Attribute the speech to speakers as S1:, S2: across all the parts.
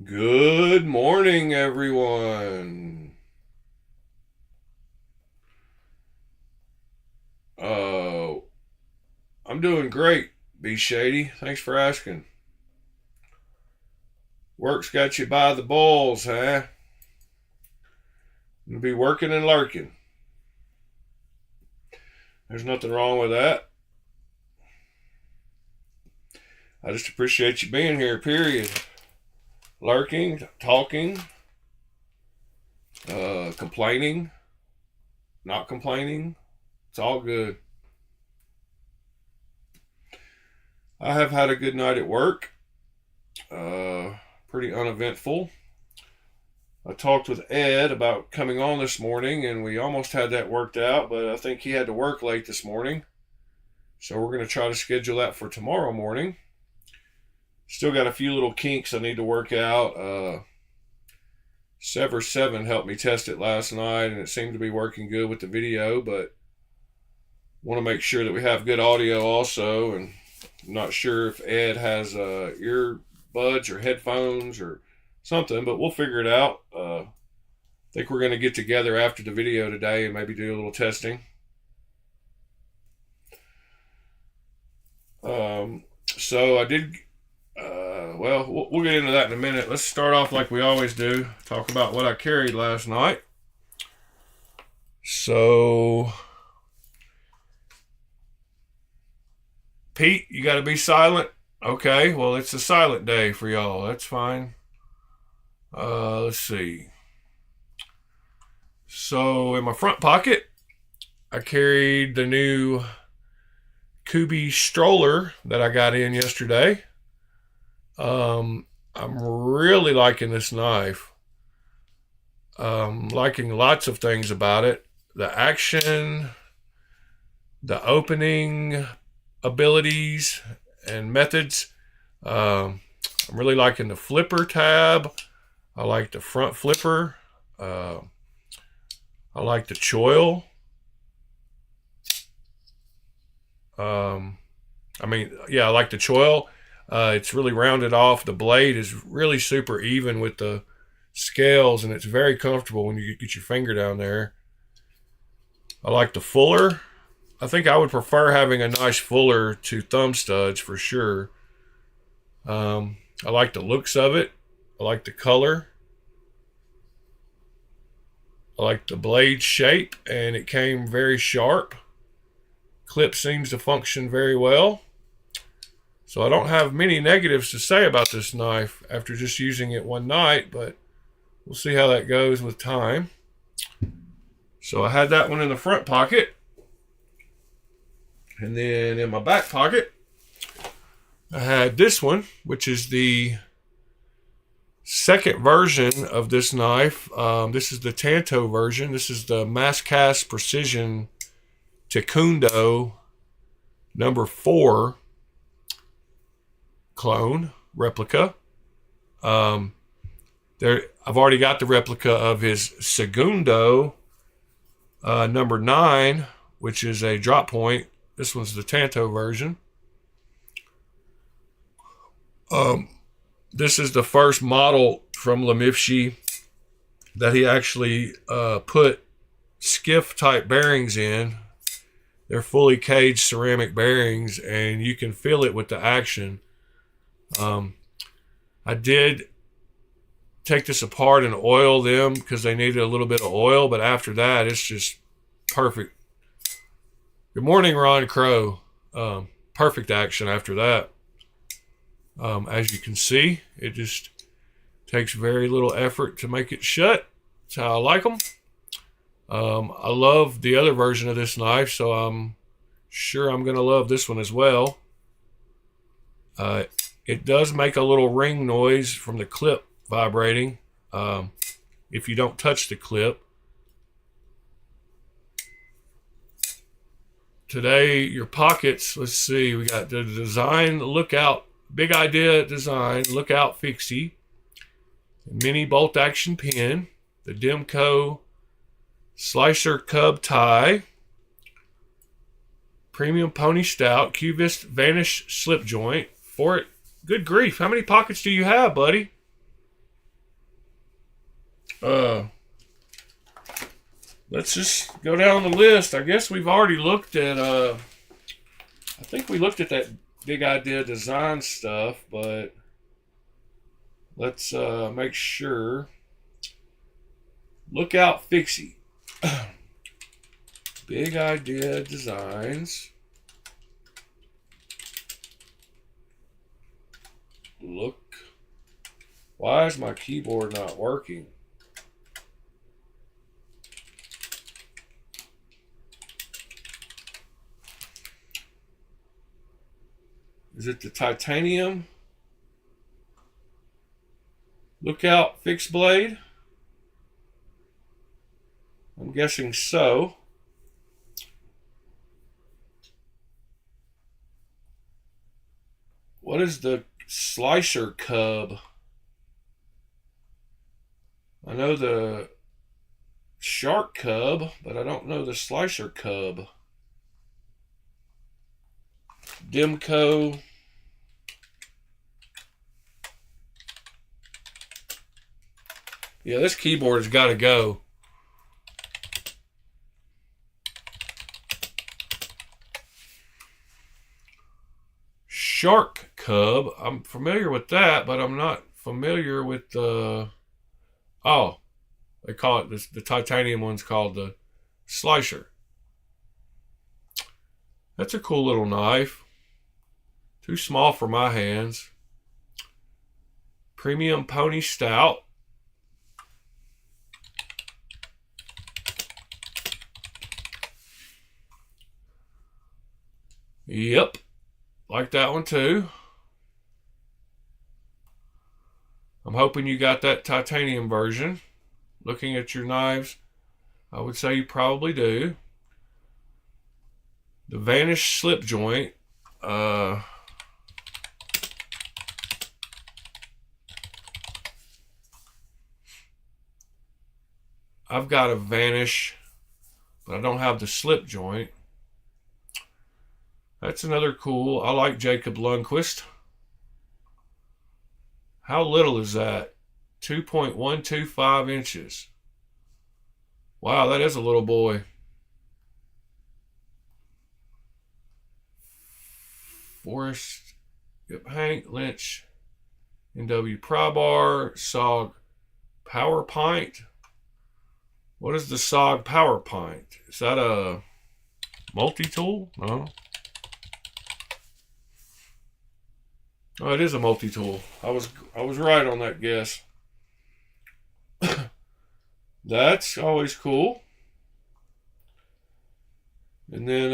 S1: Good morning, everyone. Uh, I'm doing great, B Shady. Thanks for asking. Work's got you by the balls, huh? You'll be working and lurking. There's nothing wrong with that. I just appreciate you being here, period. Lurking, talking, complaining, not complaining. It's all good. I have had a good night at work. Uh, Pretty uneventful. I talked with Ed about coming on this morning, and we almost had that worked out, but I think he had to work late this morning. So we're going to try to schedule that for tomorrow morning. Still got a few little kinks I need to work out. Sever 7 helped me test it last night, and it seemed to be working good with the video, but want to make sure that we have good audio also. And I'm not sure if Ed has earbuds or headphones or something, but we'll figure it out. I think we're going to get together after the video today and maybe do a little testing. So I did. Well, we'll get into that in a minute. Let's start off like we always do. Talk about what I carried last night. So, Pete, you got to be silent. Okay, well, it's a silent day for y'all. That's fine. Let's see. So, in my front pocket, I carried the new Kubi stroller that I got in yesterday. I'm really liking this knife. Liking lots of things about it. The action, the opening abilities and methods. I'm really liking the flipper tab. I like the front flipper. I like the choil. I like the choil. It's really rounded off. The blade is really super even with the scales, and it's very comfortable when you get your finger down there. I like the fuller. I think I would prefer having a nice fuller to thumb studs for sure. I like the looks of it. I like the color. I like the blade shape, and it came very sharp. Clip seems to function very well. So I don't have many negatives to say about this knife after just using it one night, but we'll see how that goes with time. So I had that one in the front pocket. And then in my back pocket, I had this one, which is the second version of this knife. This is the Tanto version. This is the Masscast Precision Taekwondo number 4 clone replica. I've already got the replica of his Segundo number 9, which is a drop point. This one's the Tanto version. This is the first model from Lemifshi that he actually put skiff type bearings in. They're fully caged ceramic bearings, and you can feel it with the action. I did take this apart and oil them because they needed a little bit of oil, but after that, it's just perfect. Good morning, Ron Crow. Perfect action after that. As you can see, it just takes very little effort to make it shut. That's how I like them. I love the other version of this knife, so I'm sure I'm going to love this one as well. It does make a little ring noise from the clip vibrating if you don't touch the clip. Today, your pockets, let's see, we got the design, lookout, big idea design, lookout fixie, mini bolt action pin, the Demco slicer cub tie, premium pony stout, Cubist vanish slip joint for it. Good grief, how many pockets do you have, buddy? Uh, let's just go down the list. I guess we've already looked at, I think we looked at that Big Idea Design stuff, but let's make sure. Lookout Fixie. Big Idea Designs. Look. Why is my keyboard not working? Is it the titanium? Lookout fixed blade? I'm guessing so. What is the slicer cub? I know the shark cub, but I don't know the slicer cub. Demco. Yeah, this keyboard has got to go. Shark cub. I'm familiar with that, but I'm not familiar with the... Oh, they call it, the titanium one's called the slicer. That's a cool little knife. Too small for my hands. Premium Pony Stout. Yep. Like that one too. I'm hoping you got that titanium version. Looking at your knives, I would say you probably do. The Vanish slip joint. I've got a Vanish, but I don't have the slip joint. That's another cool. I like Jacob Lundquist. How little is that? 2.125 inches. Wow, that is a little boy. Forrest, yep, Hank, Lynch, NW Prybar, SOG Power Pint. What is the SOG Power Pint? Is that a multi-tool? No. Oh, it is a multi-tool. I was right on that guess. That's always cool. And then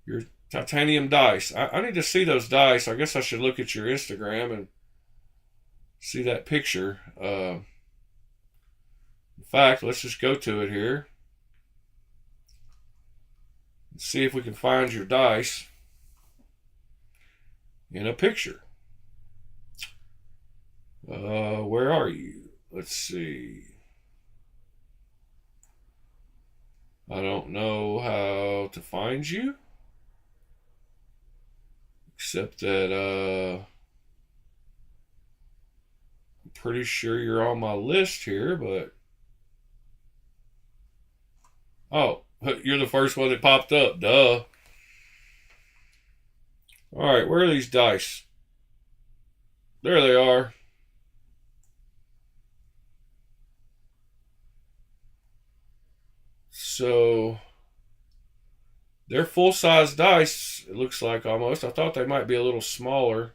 S1: your titanium dice. I need to see those dice. I guess I should look at your Instagram and see that picture. In fact, let's just go to it here. Let's see if we can find your dice in a picture. Where are you? Let's see. I don't know how to find you, except that I'm pretty sure you're on my list here, but oh, you're the first one that popped up. Duh. All right, where are these dice? There they are. So they're full-size dice, it looks like almost. I thought they might be a little smaller.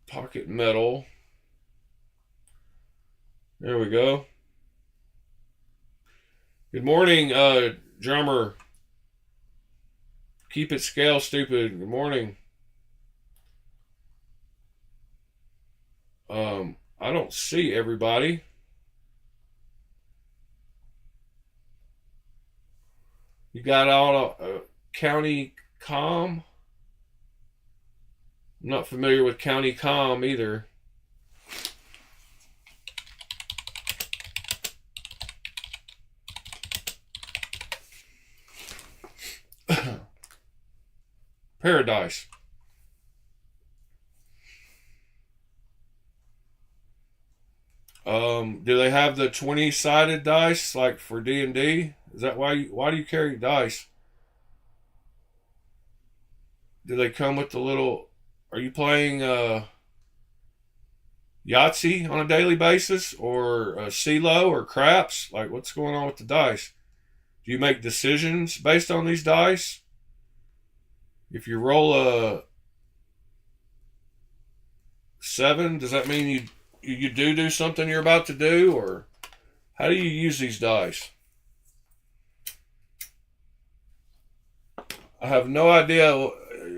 S1: Pocket metal. There we go. Good morning, drummer. Keep it scale, stupid. Good morning. I don't see everybody. You got all county com? I'm not familiar with county com either. Paradise. Do they have the 20-sided dice like for D&D? Is that why do you carry dice? Do they come with the little? Are you playing Yahtzee on a daily basis, or CeeLo or craps? Like, what's going on with the dice? Do you make decisions based on these dice? If you roll a 7, does that mean you do something you're about to do, or how do you use these dice? I have no idea.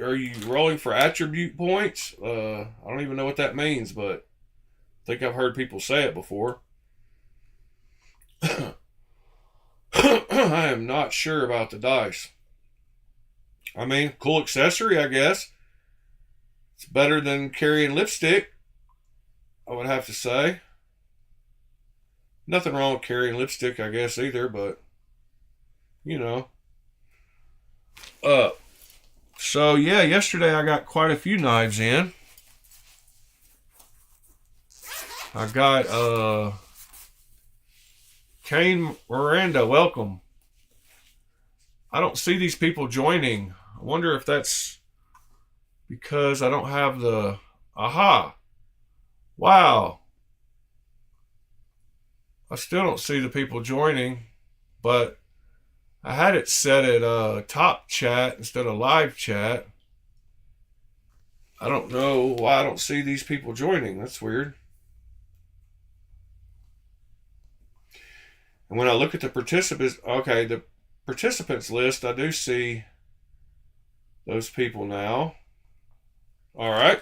S1: Are you rolling for attribute points? I don't even know what that means, but I think I've heard people say it before. I am not sure about the dice. I mean, cool accessory, I guess. It's better than carrying lipstick, I would have to say. Nothing wrong with carrying lipstick, I guess, either, but, you know. So yeah, yesterday I got quite a few knives in. I got Kane Miranda, welcome. I don't see these people joining. I wonder if that's because I don't have the aha. Wow. I still don't see the people joining, but I had it set at top chat instead of live chat. I don't know why I don't see these people joining. That's weird. And when I look at the participants, okay, the participants list, I do see those people now. All right.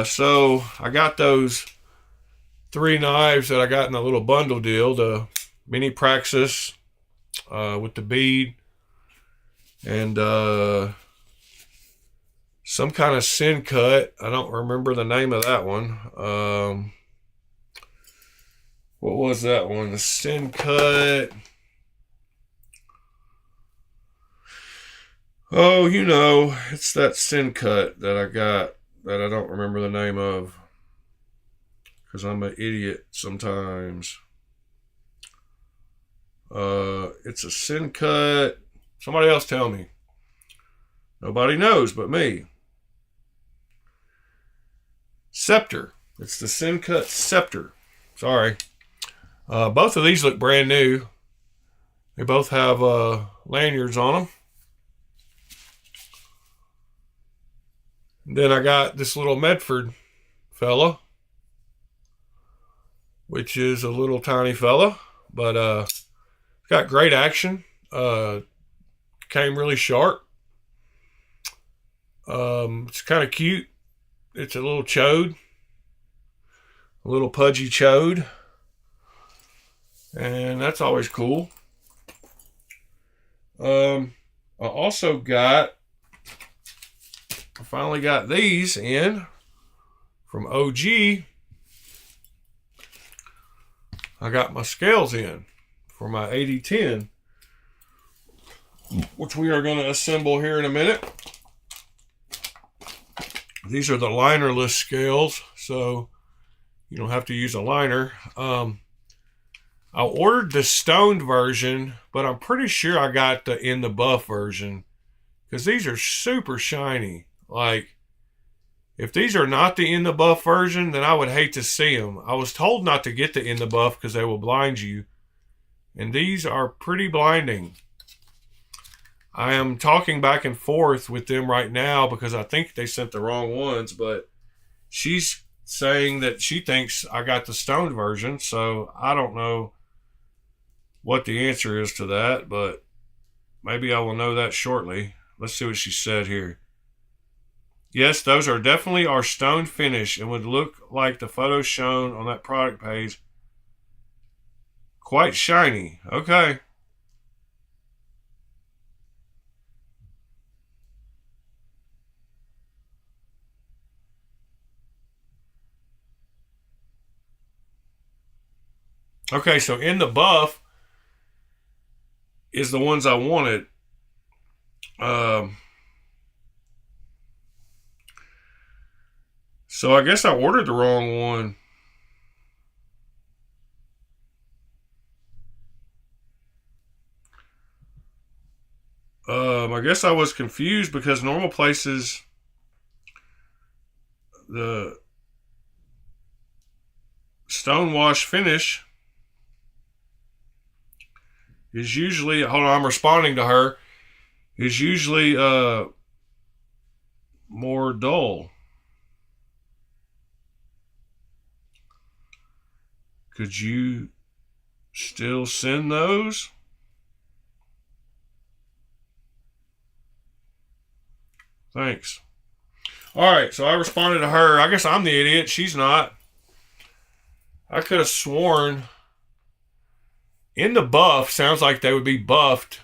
S1: So I got those 3 knives that I got in a little bundle deal, the mini Praxis with the bead, and some kind of sin cut. I don't remember the name of that one. What was that one? The sin cut. Oh, you know, it's that sin cut that I got that I don't remember the name of because I'm an idiot sometimes. It's a sin cut. Somebody else tell me. Nobody knows but me. Scepter. It's the sin cut scepter. Sorry. Both of these look brand new. They both have lanyards on them. And then I got this little Medford fella, which is a little tiny fella, but got great action. Came really sharp. It's kind of cute. It's a little chode, a little pudgy chode, and that's always cool. I also got, I finally got these in from OG. I got my scales in for my 8010, which we are going to assemble here in a minute. These are the linerless scales, so you don't have to use a liner. I ordered the stoned version, but I'm pretty sure I got the in the buff version because these are super shiny. Like, if these are not the in the buff version, then I would hate to see them. I was told not to get the in the buff because they will blind you, and these are pretty blinding. I am talking back and forth with them right now because I think they sent the wrong ones, but she's saying that she thinks I got the stoned version, so I don't know what the answer is to that, but maybe I will know that shortly. Let's see what she said here. Yes, those are definitely our stone finish and would look like the photos shown on that product page. Quite shiny. Okay. Okay, so in the buff is the ones I wanted. So I guess I ordered the wrong one. I guess I was confused because normal places, the stonewash finish is usually, hold on, I'm responding to her, is usually more dull. Could you still send those? Thanks. All right, so I responded to her. I guess I'm the idiot. She's not. I could have sworn in the buff sounds like they would be buffed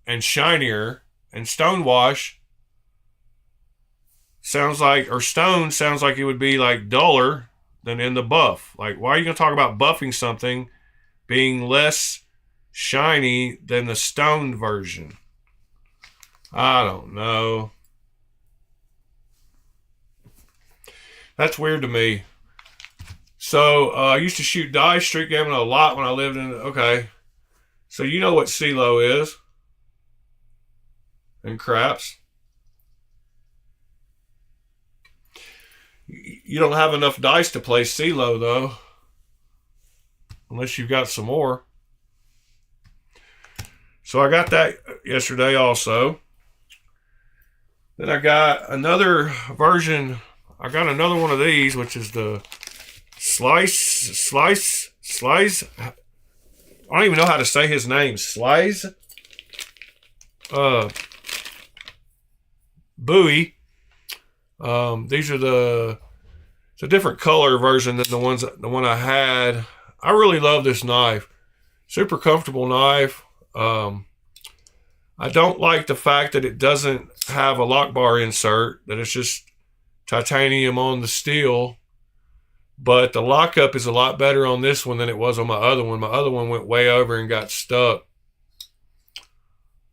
S1: and shinier, and stonewash sounds like, or stone sounds like it would be like duller than in the buff. Like, why are you going to talk about buffing something being less shiny than the stoned version? I don't know. That's weird to me. So I used to shoot dice, street gaming a lot when I lived in. Okay, so you know what CeeLo is, and craps. You don't have enough dice to play CeeLo though, unless you've got some more. So I got that yesterday also. Then I got another version. I got another one of these, which is the slice. I don't even know how to say his name. Slice. Bowie. These are it's a different color version than the one I had. I really love this knife. Super comfortable knife. I don't like the fact that it doesn't have a lock bar insert, that it's just titanium on the steel. But the lockup is a lot better on this one than it was on my other one. My other one went way over and got stuck.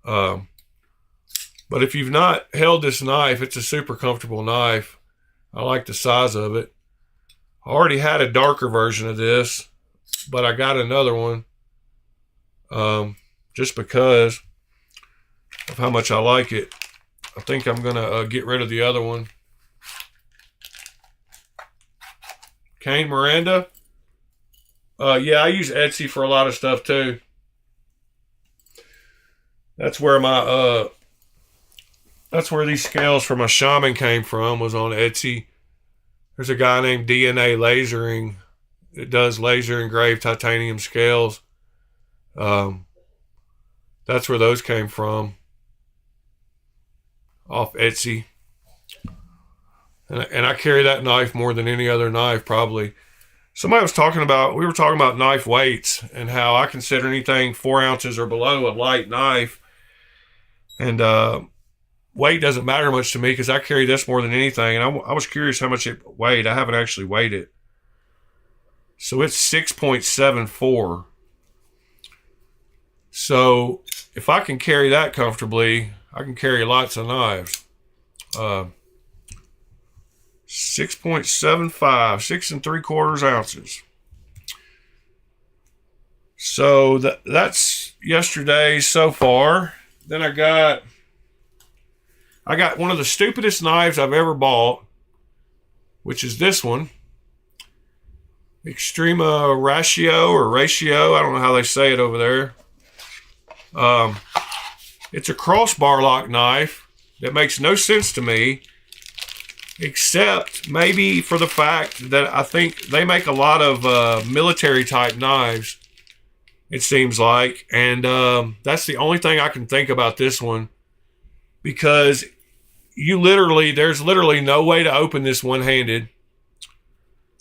S1: But if you've not held this knife, it's a super comfortable knife. I like the size of it. I already had a darker version of this, but I got another one just because of how much I like it. I think I'm going to get rid of the other one. Cane Miranda. Yeah, I use Etsy for a lot of stuff too. That's where these scales for my shaman came from, was on Etsy. There's a guy named DNA Lasering that does laser engraved titanium scales. That's where those came from, off Etsy. And I carry that knife more than any other knife, probably. We were talking about knife weights and how I consider anything 4 ounces or below a light knife. And weight doesn't matter much to me because I carry this more than anything. And I was curious how much it weighed. I haven't actually weighed it. So it's 6.74. So if I can carry that comfortably, I can carry lots of knives. 6.75, 6 3/4 ounces. So that's yesterday so far. Then I got one of the stupidest knives I've ever bought, which is this one. Extrema Ratio. I don't know how they say it over there. It's a crossbar lock knife that makes no sense to me, except maybe for the fact that I think they make a lot of military type knives, it seems like. And that's the only thing I can think about this one, because there's literally no way to open this one-handed,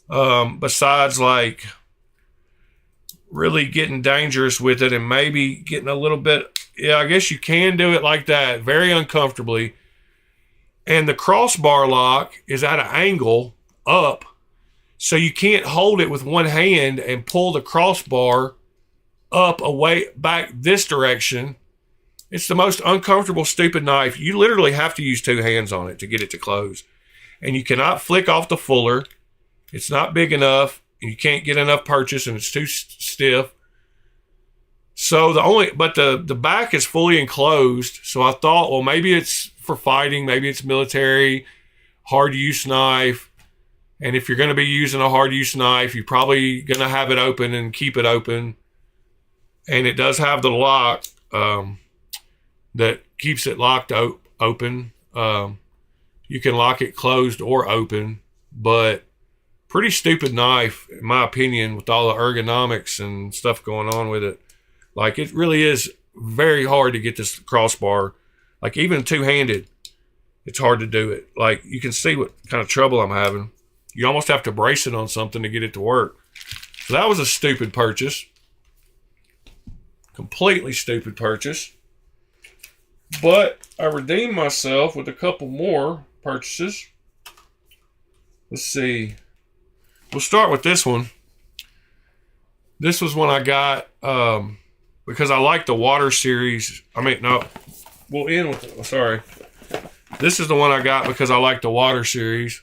S1: besides like really getting dangerous with it and maybe getting a little bit, yeah, I guess you can do it like that, very uncomfortably. And the crossbar lock is at an angle up, so you can't hold it with one hand and pull the crossbar up away back this direction. It's the most uncomfortable, stupid knife. You literally have to use 2 hands on it to get it to close. And you cannot flick off the fuller. It's not big enough, and you can't get enough purchase, and it's too stiff. So but the back is fully enclosed. So I thought, well, maybe it's for fighting, maybe it's military, hard use knife. And if you're going to be using a hard use knife, you're probably going to have it open and keep it open. And it does have the lock that keeps it locked open. You can lock it closed or open, but pretty stupid knife, in my opinion, with all the ergonomics and stuff going on with it. Like, it really is very hard to get this crossbar. Like, even two-handed, it's hard to do it. Like, you can see what kind of trouble I'm having. You almost have to brace it on something to get it to work. So that was a stupid purchase. Completely stupid purchase. But I redeemed myself with a couple more purchases. Let's see. We'll start with this one. This was one I got because I like the water series. I mean, no, we'll end with, sorry. This is the one I got because I like the water series.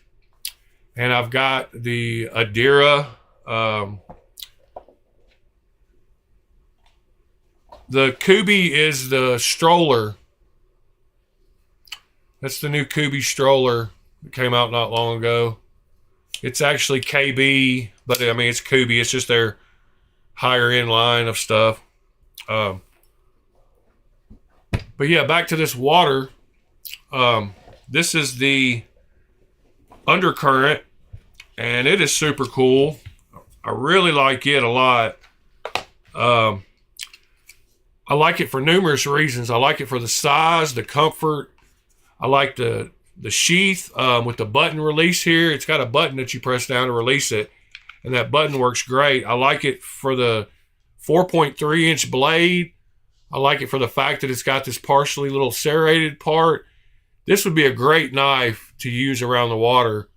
S1: And I've got the Adira. The Kubi is the stroller. That's the new Kubi stroller that came out not long ago. It's actually KB, but I mean, it's Kubi. It's just their higher end line of stuff. But yeah, back to this water. This is the Undercurrent, and it is super cool. I really like it a lot. I like it for numerous reasons. I like it for the size, the comfort. I like the sheath with the button release here. It's got a button that you press down to release it, and that button works great. I like it for the 4.3 inch blade. I like it for the fact that it's got this partially little serrated part. This would be a great knife to use around the water,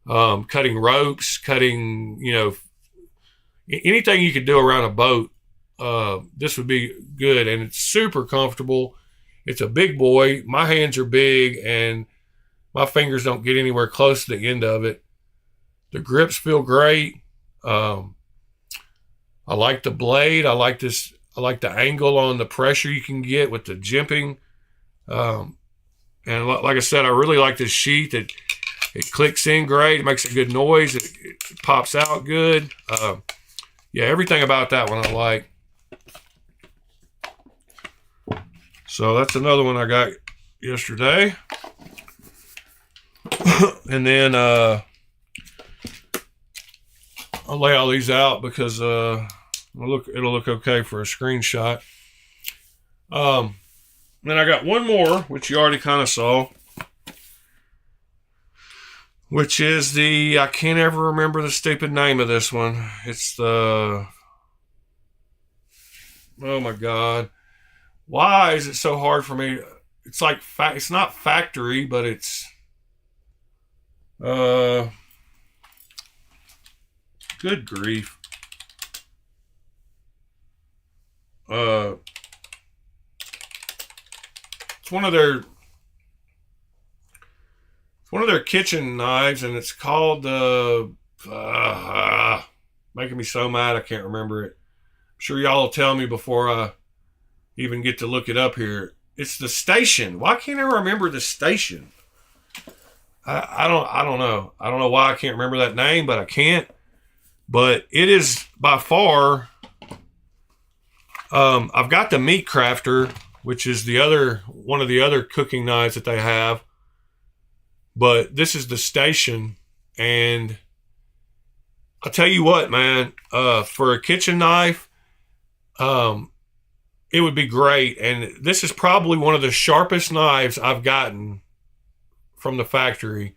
S1: cutting ropes, cutting, anything you could do around a boat. This would be good, and it's super comfortable. It's a big boy. My hands are big, and my fingers don't get anywhere close to the end of it. The grips feel great. I like the blade. I like this. I like the angle on the pressure you can get with the jimping. And like I said, I really like this sheath. It clicks in great. It makes a good noise. It pops out good. Yeah, everything about that one I like. So that's another one I got yesterday. And then I'll lay all these out because it'll look okay for a screenshot. Then I got one more, which you already kind of saw, which is I can't ever remember the stupid name of this one. It's the, oh my God. Why is it so hard for me? It's like, it's not factory, but it's, good grief. It's one of their kitchen knives, and it's called making me so mad I can't remember it. I'm sure y'all will tell me before I even get to look it up here. It's the Station. Why can't I remember the Station? I don't know. I don't know why I can't remember that name, but I can't. But it is by far. I've got the Meat Crafter, which is one of the other cooking knives that they have. But this is the Station, and I'll tell you what, man, for a kitchen knife, it would be great. And this is probably one of the sharpest knives I've gotten from the factory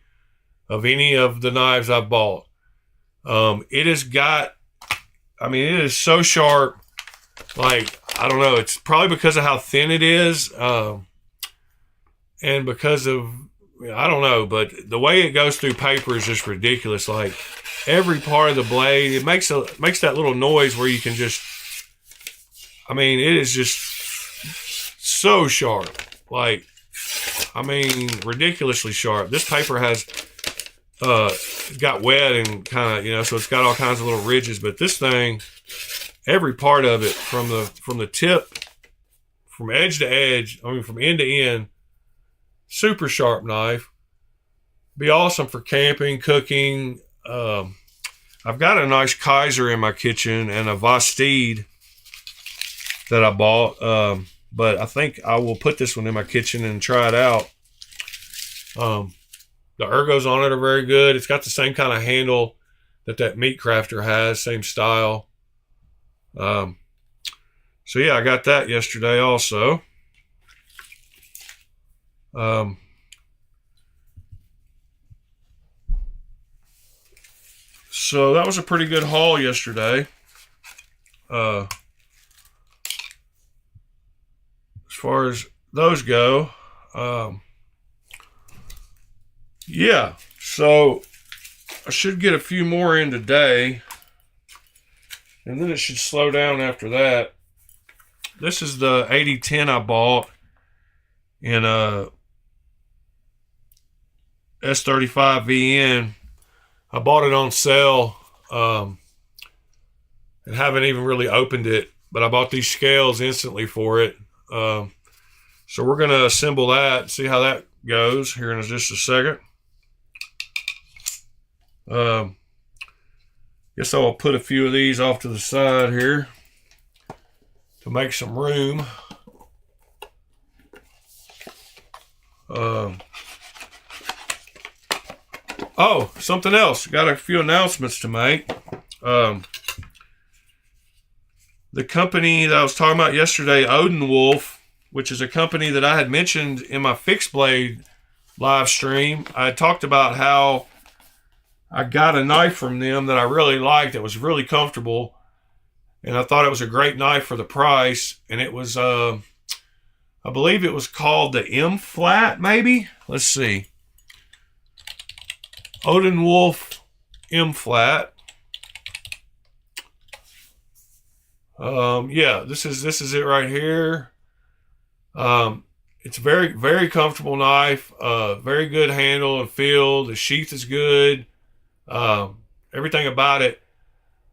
S1: of any of the knives I've bought. It has got, it is so sharp. Like, I don't know. It's probably because of how thin it is, and because of, I don't know, but the way it goes through paper is just ridiculous. Like, every part of the blade, it makes that little noise where you can just, it is just so sharp. Like, ridiculously sharp. This paper has got wet and kind of, so it's got all kinds of little ridges, but this thing every part of it from the tip, from edge to edge. I mean, from end to end. Super sharp knife. Be awesome for camping, cooking. I've got a nice Kaiser in my kitchen and a Vastide that I bought. But I think I will put this one in my kitchen and try it out. The ergos on it are very good. It's got the same kind of handle that Meat Crafter has, same style. So yeah, I got that yesterday also. So that was a pretty good haul yesterday. As far as those go, yeah, so I should get a few more in today, and then it should slow down after that. This is the 8010 I bought in a S35VN. I bought it on sale and haven't even really opened it, but I bought these scales instantly for it. So we're going to assemble that, see how that goes here in just a second. Guess I'll put a few of these off to the side here to make some room. Oh, something else. Got a few announcements to make. The company that I was talking about yesterday, Odenwolf, which is a company that I had mentioned in my fixed blade live stream. I had talked about how I got a knife from them that I really liked. It was really comfortable, and I thought it was a great knife for the price. And it was, I believe it was called the M flat, maybe. Let's see. Odenwolf M flat. Yeah, this is it right here. It's a very, very comfortable knife. Very good handle and feel. The sheath is good. Everything about it.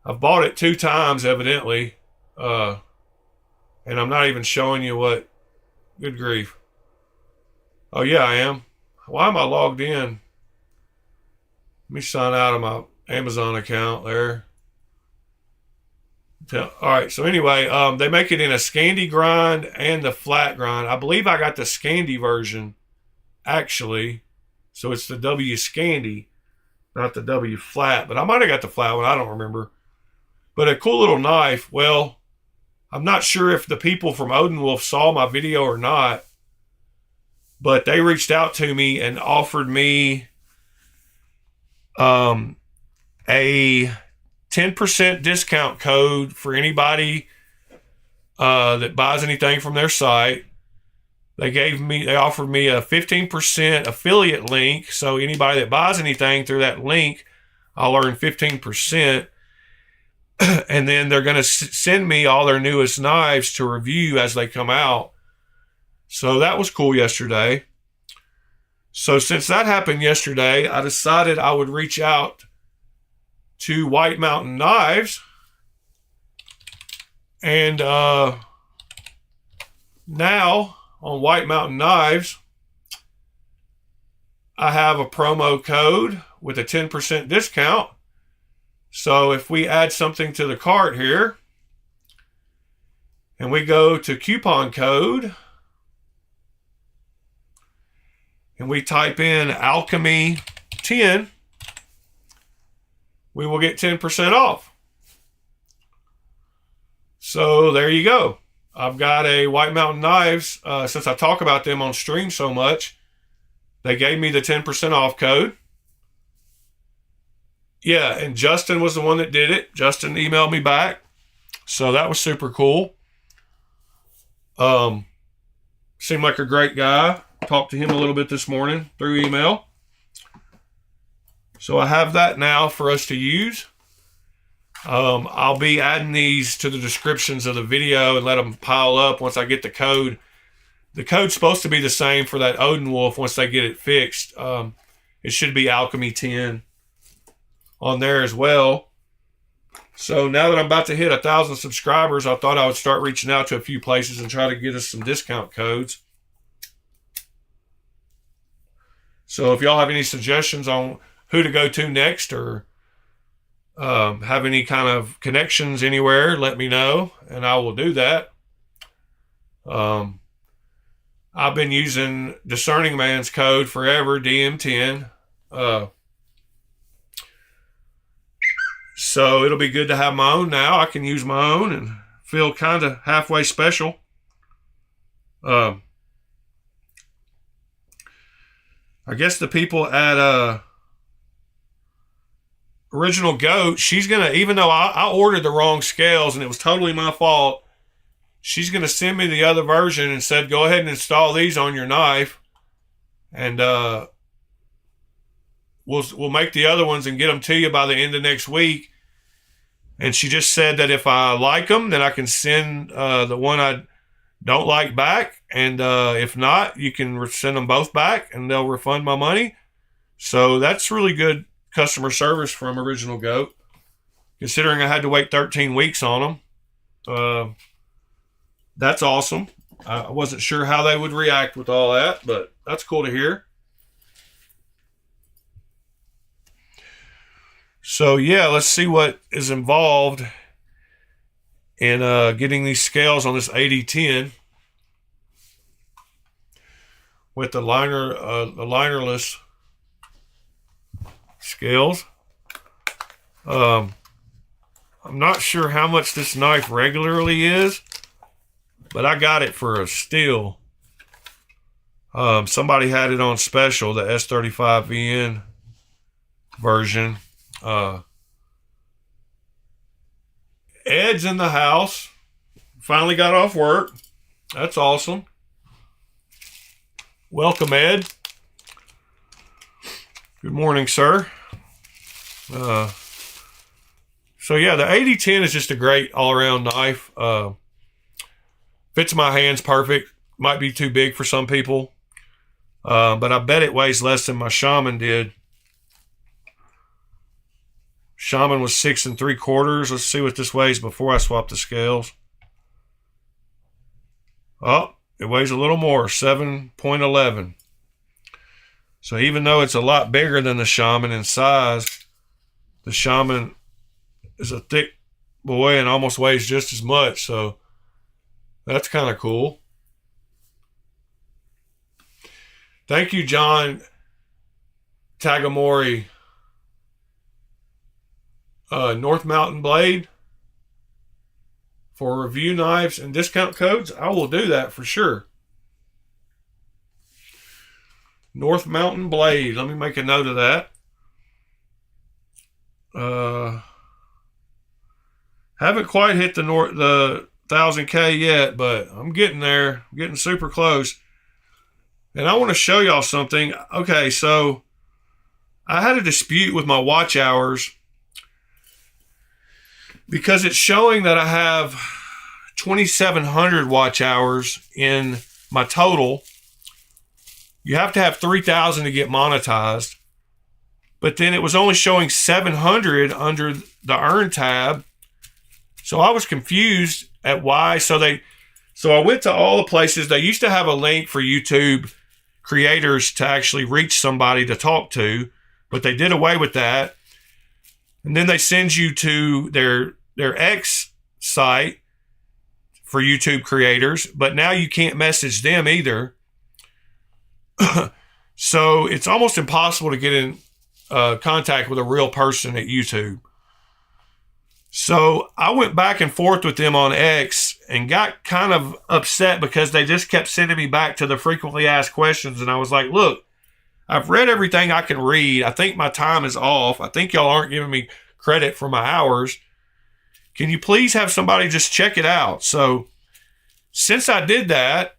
S1: I've bought it 2 times, evidently. And I'm not even showing you what. Good grief. Oh, yeah, I am. Why am I logged in? Let me sign out of my Amazon account there. All right, so anyway, they make it in a Scandi grind and the flat grind. I believe I got the Scandi version, actually. So it's the W Scandi, not the W flat. But I might have got the flat one. I don't remember. But a cool little knife. Well, I'm not sure if the people from Odenwolf saw my video or not. But they reached out to me and offered me a 10% discount code for anybody that buys anything from their site. They offered me a 15% affiliate link. So anybody that buys anything through that link, I'll earn 15%. And then they're going to send me all their newest knives to review as they come out. So that was cool yesterday. So since that happened yesterday, I decided I would reach out to White Mountain Knives. And now on White Mountain Knives, I have a promo code with a 10% discount. So if we add something to the cart here and we go to coupon code and we type in Alchemy 10, we will get 10% off. So there you go. I've got a White Mountain Knives. Since I talk about them on stream so much, they gave me the 10% off code. Yeah, and Justin was the one that did it. Justin emailed me back. So that was super cool. Seemed like a great guy. Talked to him a little bit this morning through email. So I have that now for us to use. I'll be adding these to the descriptions of the video and let them pile up once I get the code. The code's supposed to be the same for that Odenwolf once they get it fixed. It should be Alchemy 10 on there as well. So now that I'm about to hit 1,000 subscribers, I thought I would start reaching out to a few places and try to get us some discount codes. So if y'all have any suggestions on who to go to next, or have any kind of connections anywhere, let me know and I will do that. I've been using Discerning Man's code forever, DM10. So it'll be good to have my own now. I can use my own and feel kind of halfway special. I guess the people at Original Goat, she's going to, even though I ordered the wrong scales and it was totally my fault, she's going to send me the other version and said, go ahead and install these on your knife. And we'll make the other ones and get them to you by the end of next week. And she just said that if I like them, then I can send the one I don't like back. And if not, you can send them both back and they'll refund my money. So that's really good customer service from Original Goat, considering I had to wait 13 weeks on them. That's awesome. I wasn't sure how they would react with all that, but that's cool to hear. So yeah, let's see what is involved in getting these scales on this 8010 with the linerless scales. I'm not sure how much this knife regularly is, but I got it for a steal. Somebody had it on special, the S35VN version. Ed's in the house. Finally got off work. That's awesome. Welcome, Ed. Good morning, sir. So yeah, the 8010 is just a great all-around knife. Fits my hands perfect. Might be too big for some people, but I bet it weighs less than my Shaman did. Shaman was 6 3/4. Let's see what this weighs before I swap the scales. Oh, it weighs a little more, 7.11. So even though it's a lot bigger than the Shaman in size, the Shaman is a thick boy and almost weighs just as much. So that's kind of cool. Thank you, John Tagamori. North Mountain Blade for review knives and discount codes. I will do that for sure. North Mountain Blade. Let me make a note of that. Haven't quite hit the 1,000K yet, but I'm getting there. I'm getting super close. And I want to show y'all something. Okay, so I had a dispute with my watch hours because it's showing that I have 2,700 watch hours in my total. You have to have 3,000 to get monetized. But then it was only showing 700 under the earn tab. So I was confused at why. So I went to all the places. They used to have a link for YouTube creators to actually reach somebody to talk to, but they did away with that. And then they send you to their X site for YouTube creators, but now you can't message them either. So it's almost impossible to get in contact with a real person at YouTube. So I went back and forth with them on X and got kind of upset because they just kept sending me back to the frequently asked questions. And I was like, look, I've read everything I can read. I think my time is off. I think y'all aren't giving me credit for my hours. Can you please have somebody just check it out? So since I did that,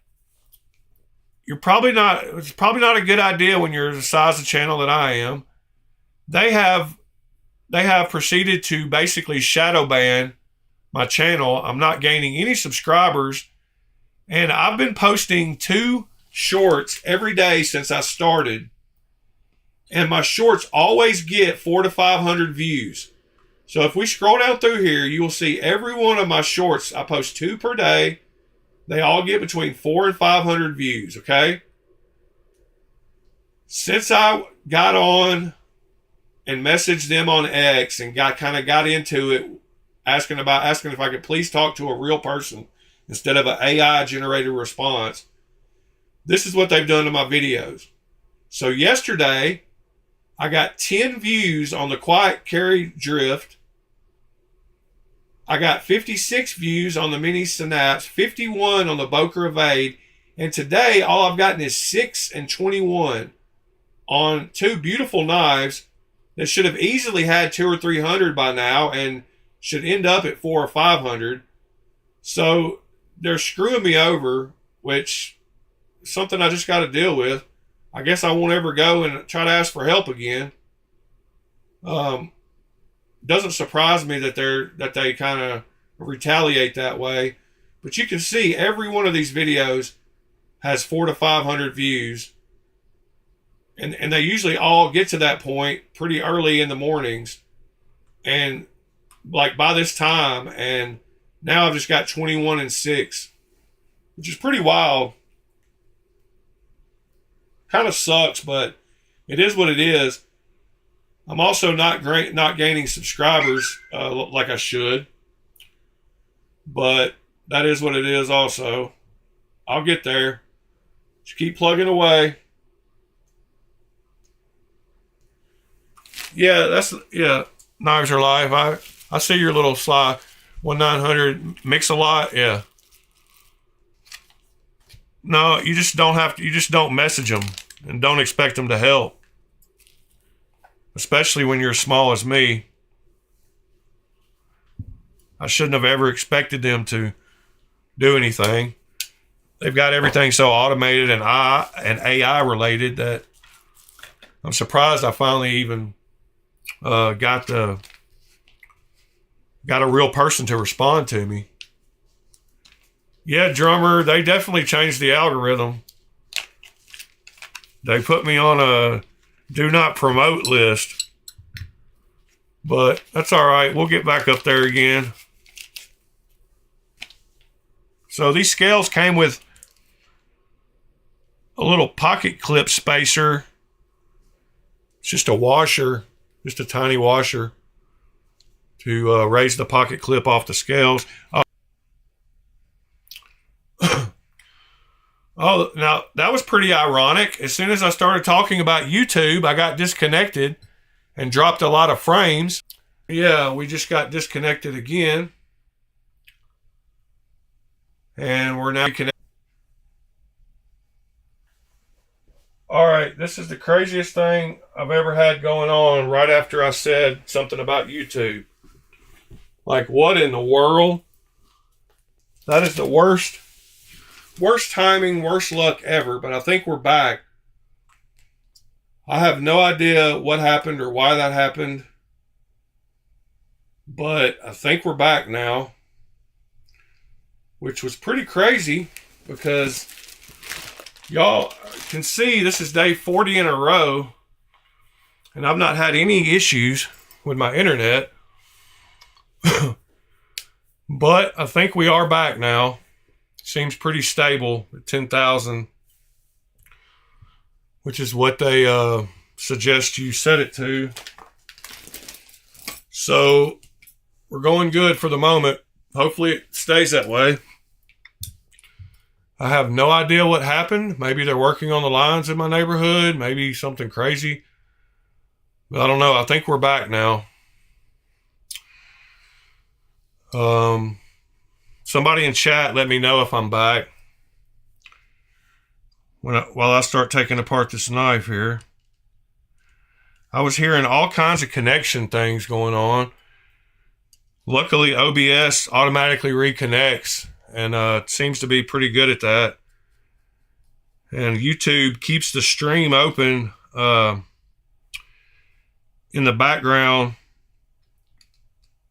S1: it's probably not a good idea when you're the size of channel that I am. They have proceeded to basically shadow ban my channel. I'm not gaining any subscribers. And I've been posting 2 shorts every day since I started. And my shorts always get 400 to 500 views. So if we scroll down through here, you will see every one of my shorts. I post 2 per day. They all get between 400 and 500 views, okay? Since I got on and messaged them on X and got into it, asking if I could please talk to a real person instead of an AI generated response, this is what they've done to my videos. So yesterday, I got 10 views on the quiet carry drift. I got 56 views on the mini synapse, 51 on the Boker evade, and today all I've gotten is 6 and 21 on 2 beautiful knives that should have easily had 200 or 300 by now and should end up at 400 or 500. So they're screwing me over, which is something I just got to deal with. I guess I won't ever go and try to ask for help again. Doesn't surprise me that they kind of retaliate that way. But you can see every one of these videos has 400 to 500 views. And they usually all get to that point pretty early in the mornings. And like by this time, and now I've just got 21 and 6, which is pretty wild. Kind of sucks, but it is what it is. I'm also not gaining subscribers like I should, but that is what it is. Also, I'll get there. Just keep plugging away. Yeah, Knives are live. I see your little slide. 1-900 mix a lot. Yeah. No, you just don't have to. You just don't message them and don't expect them to help. Especially when you're as small as me. I shouldn't have ever expected them to do anything. They've got everything so automated and AI related that I'm surprised I finally even got a real person to respond to me. Yeah, Drummer, they definitely changed the algorithm. They put me on a do not promote list. But that's all right. We'll get back up there again. So these scales came with a little pocket clip spacer. It's just a washer, just a tiny washer to raise the pocket clip off the scales. Oh, now that was pretty ironic. As soon as I started talking about YouTube, I got disconnected and dropped a lot of frames. Yeah, we just got disconnected again. And we're now connected. All right, this is the craziest thing I've ever had going on right after I said something about YouTube. Like, what in the world? That is the worst timing, worst luck ever, but I think we're back. I have no idea what happened or why that happened, but I think we're back now, which was pretty crazy because y'all can see this is day 40 in a row, and I've not had any issues with my internet, but I think we are back now. Seems pretty stable at 10,000, which is what they suggest you set it to. So we're going good for the moment. Hopefully it stays that way. I have no idea what happened. Maybe they're working on the lines in my neighborhood. Maybe something crazy. But I don't know. I think we're back now. Somebody in chat, let me know if I'm back while I start taking apart this knife here. I was hearing all kinds of connection things going on. Luckily, OBS automatically reconnects, and it seems to be pretty good at that. And YouTube keeps the stream open in the background,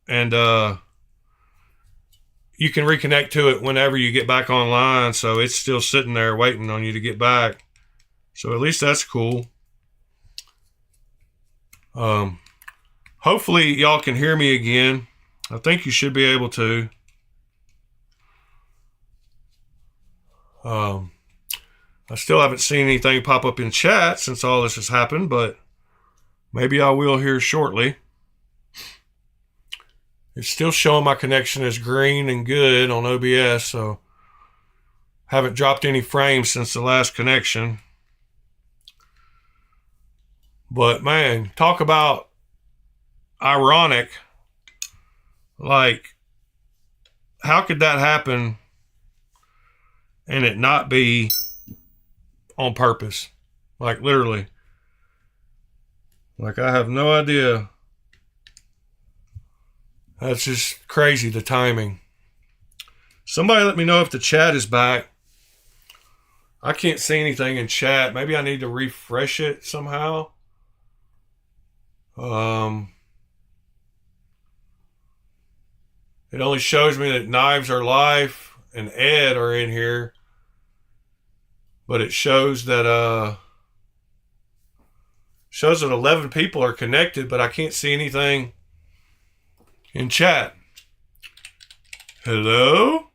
S1: and you can reconnect to it whenever you get back online, so it's still sitting there waiting on you to get back. So at least that's cool. Hopefully y'all can hear me again. I think you should be able to. I still haven't seen anything pop up in chat since all this has happened, but maybe I will here shortly. It's still showing my connection as green and good on OBS, so haven't dropped any frames since the last connection. But man, talk about ironic. Like, how could that happen and it not be on purpose? Like, literally. Like, I have no idea. That's just crazy, the timing. Somebody let me know if the chat is back. I can't see anything in chat. Maybe I need to refresh it somehow. It only shows me that Knives Are Life and Ed are in here. But it shows that 11 people are connected, but I can't see anything in chat. Hello?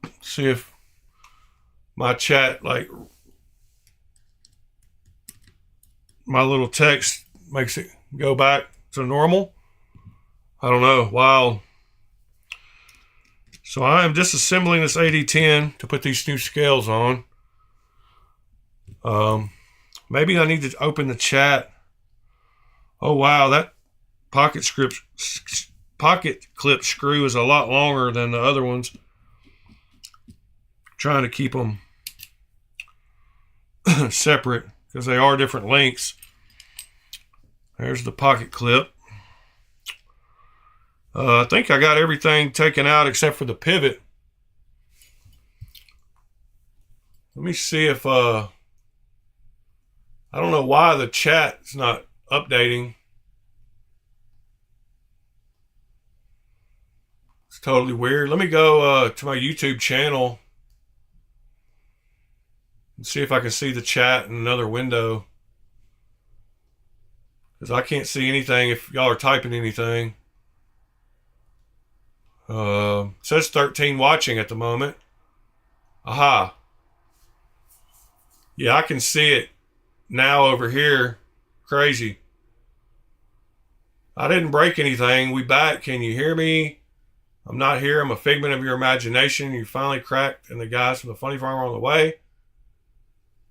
S1: Let's see if my chat, like, my little text makes it go back to normal. I don't know. Wow. So I am disassembling this AD10 to put these new scales on. Maybe I need to open the chat. Oh wow, that pocket clip screw is a lot longer than the other ones. Trying to keep them separate because they are different lengths. There's the pocket clip. I think I got everything taken out except for the pivot. Let me see if I don't know why the chat's not updating. It's totally weird. Let me go to my YouTube channel and see if I can see the chat in another window. Because I can't see anything if y'all are typing anything. It says 13 watching at the moment. Aha. Yeah, I can see it now over here. Crazy. I didn't break anything. We back. Can you hear me? I'm not here. I'm a figment of your imagination. You finally cracked, and the guys from the Funny Farm are on the way.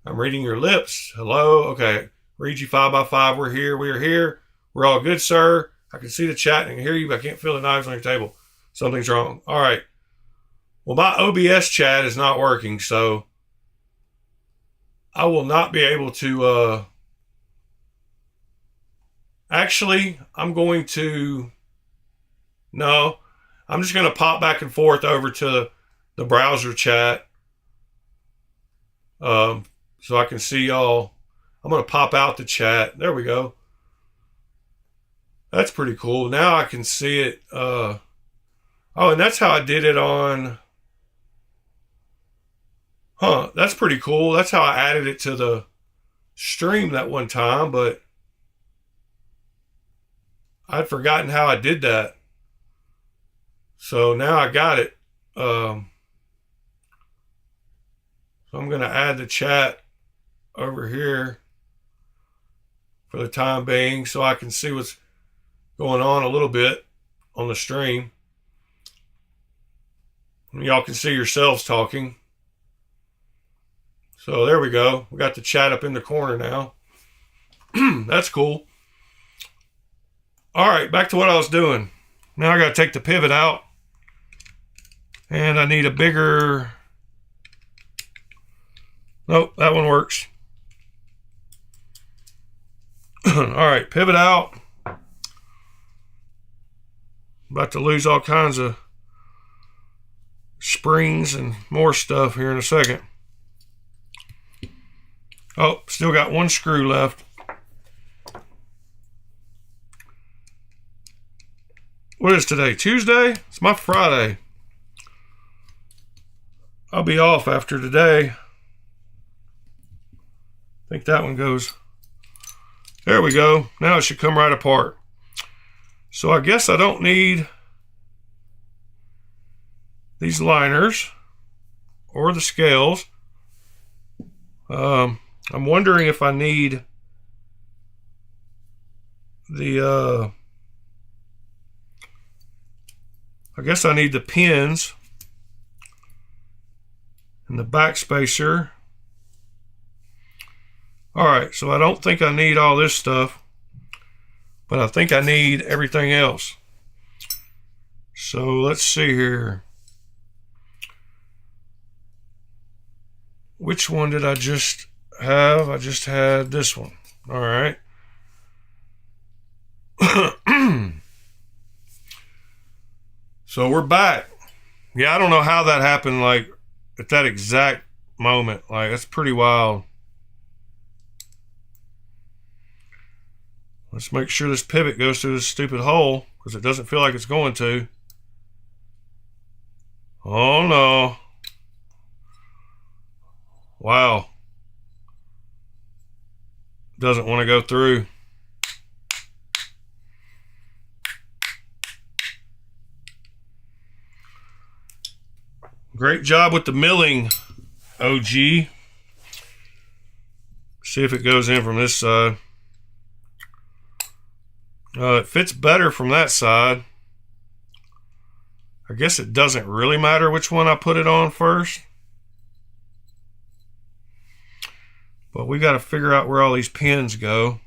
S1: I'm reading your lips. Hello. Okay. Read you 5x5. We're here. We are here. We're all good, sir. I can see the chat and I can hear you, but I can't feel the knives on your table. Something's wrong. All right. Well, my OBS chat is not working, so I will not be able to... Actually, I'm going to... No. I'm just going to pop back and forth over to the browser chat so I can see y'all. I'm going to pop out the chat. There we go. That's pretty cool. Now I can see it... Oh, and that's how I did it on... Huh, that's pretty cool. That's how I added it to the stream that one time, but I'd forgotten how I did that. So now I got it. So I'm going to add the chat over here for the time being so I can see what's going on a little bit on the stream. Y'all can see yourselves talking. So there we go. We got the chat up in the corner now. That's cool. All right, back to what I was doing. Now I got to take the pivot out. And I need a bigger... Nope, that one works. All right, pivot out. About to lose all kinds of springs and more stuff here in a second. Oh, still got one screw left. What is today? Tuesday? It's my Friday. I'll be off after today. I think that one goes There we go. Now it should come right apart. So I guess I don't need these liners or the scales. I'm wondering if I need the I guess I need the pins and the back spacer. Alright, so I don't think I need all this stuff, but I think I need everything else. So let's see here. Which one did I just have? I just had this one. Alright. So we're back. Yeah, I don't know how that happened, like, at that exact moment. Like, that's pretty wild. Let's make sure this pivot goes through this stupid hole, because it doesn't feel like it's going to. Oh, no. Wow. Doesn't want to go through. Great job with the milling, OG. See if it goes in from this side. It fits better from that side. I guess it doesn't really matter which one I put it on first. But we got to figure out where all these pins go.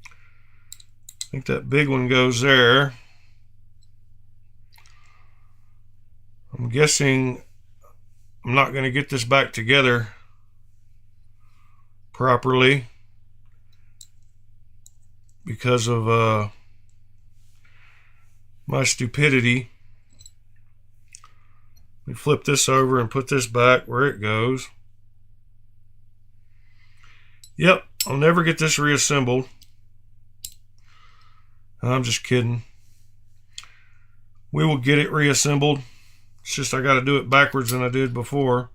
S1: I think that big one goes there. I'm guessing I'm not going to get this back together properly because of my stupidity. We flip this over and put this back where it goes. Yep, I'll never get this reassembled. I'm just kidding. We will get it reassembled. It's just I got to do it backwards than I did before.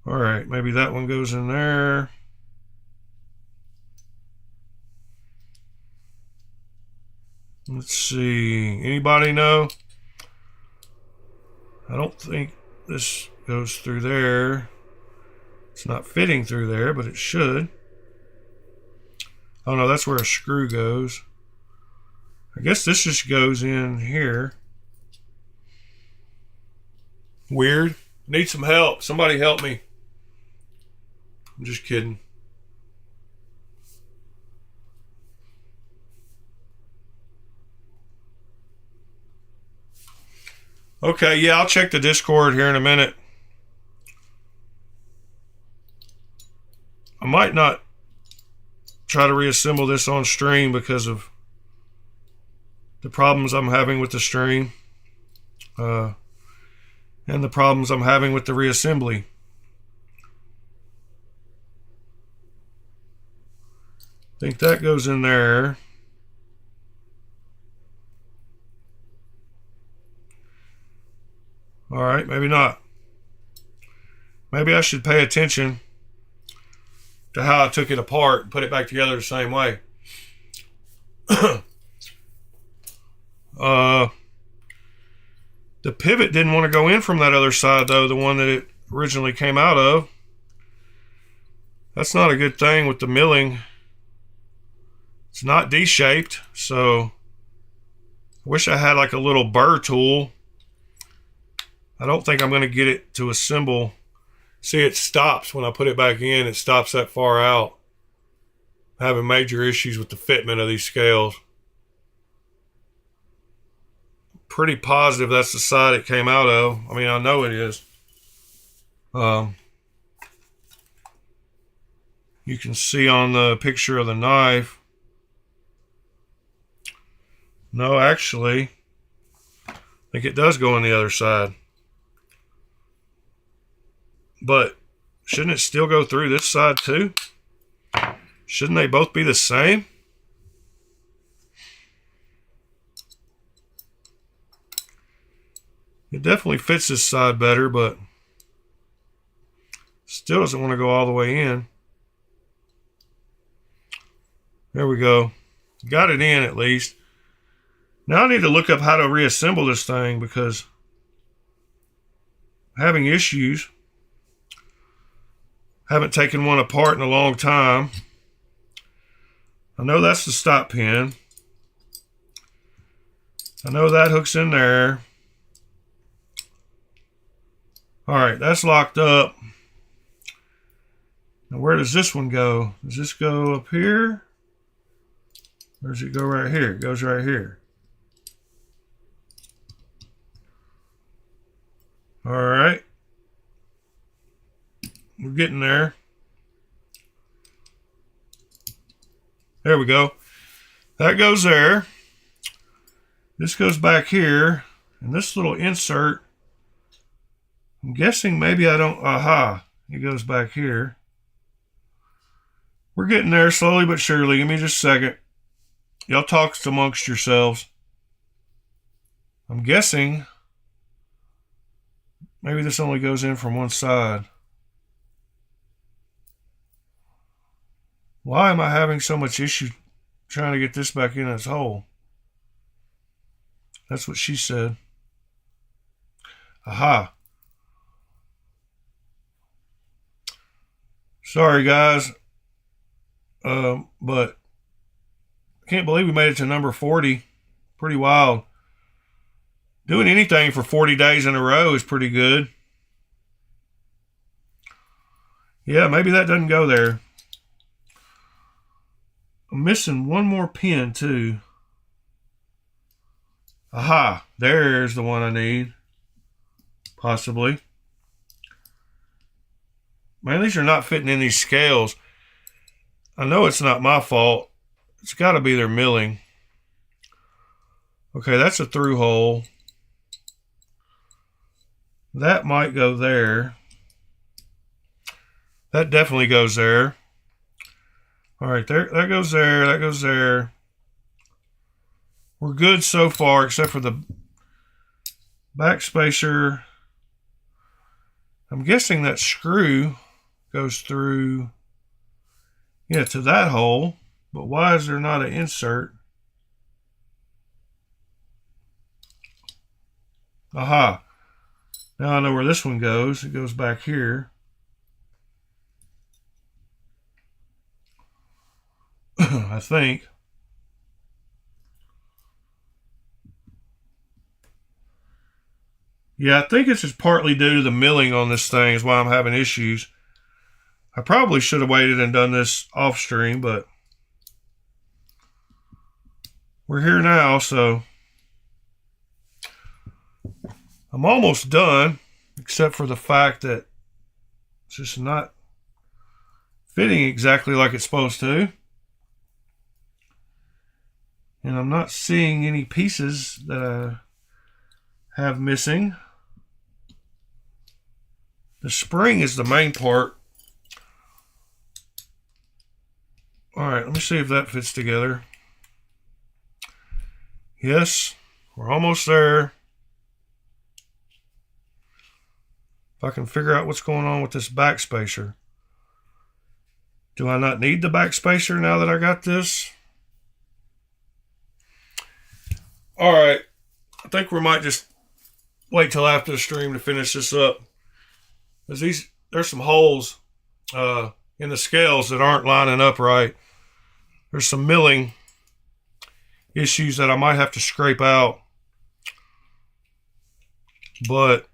S1: Alright, maybe that one goes in there. Let's see. Anybody know? I don't think this goes through there. It's not fitting through there, but it should. Oh no, that's where a screw goes. I guess this just goes in here. Weird. Need some help. Somebody help me. I'm just kidding. Okay, yeah, I'll check the Discord here in a minute. I might not try to reassemble this on stream because of the problems I'm having with the stream. And the problems I'm having with the reassembly. I think that goes in there. Alright, maybe not. Maybe I should pay attention to how I took it apart and put it back together the same way. The pivot didn't want to go in from that other side, though, the one that it originally came out of. That's not a good thing with the milling. It's not D-shaped, so I wish I had like a little burr tool. I don't think I'm going to get it to assemble. See, it stops when I put it back in. It stops that far out. I'm having major issues with the fitment of these scales. Pretty positive that's the side it came out of. I mean, I know it is. You can see on the picture of the knife. No, actually, I think it does go on the other side. But shouldn't it still go through this side too? Shouldn't they both be the same? It definitely fits this side better, but still doesn't want to go all the way in. There we go. Got it in at least. Now I need to look up how to reassemble this thing because I'm having issues. Haven't taken one apart in a long time. I know that's the stop pin. I know that hooks in there. Alright, that's locked up. Now where does this one go? Does this go up here? Or does it go right here? It goes right here. Alright. We're getting there. There we go. That goes there. This goes back here. And this little insert, I'm guessing maybe I don't... Aha. It goes back here. We're getting there slowly but surely. Give me just a second. Y'all talk amongst yourselves. I'm guessing maybe this only goes in from one side. Why am I having so much issue trying to get this back in its hole? That's what she said. Aha. Sorry, guys. But I can't believe we made it to number 40. Pretty wild. Doing anything for 40 days in a row is pretty good. Yeah, maybe that doesn't go there. I'm missing one more pin, too. Aha, there's the one I need. Possibly. Man, these are not fitting in these scales. I know it's not my fault. It's got to be their milling. Okay, that's a through hole. That might go there. That definitely goes there. All right, there. That goes there. That goes there. We're good so far, except for the back spacer. I'm guessing that screw goes through, yeah, to that hole. But why is there not an insert? Aha. Now I know where this one goes. It goes back here. I think. Yeah, I think it's just partly due to the milling on this thing is why I'm having issues. I probably should have waited and done this off stream, but we're here now, so I'm almost done, except for the fact that it's just not fitting exactly like it's supposed to. And I'm not seeing any pieces that I have missing. The spring is the main part. All right, let me see if that fits together. Yes, we're almost there. If I can figure out what's going on with this back spacer. Do I not need the back spacer now that I got this? All right, I think we might just wait till after the stream to finish this up. Because there's some holes in the scales that aren't lining up right. There's some milling issues that I might have to scrape out. But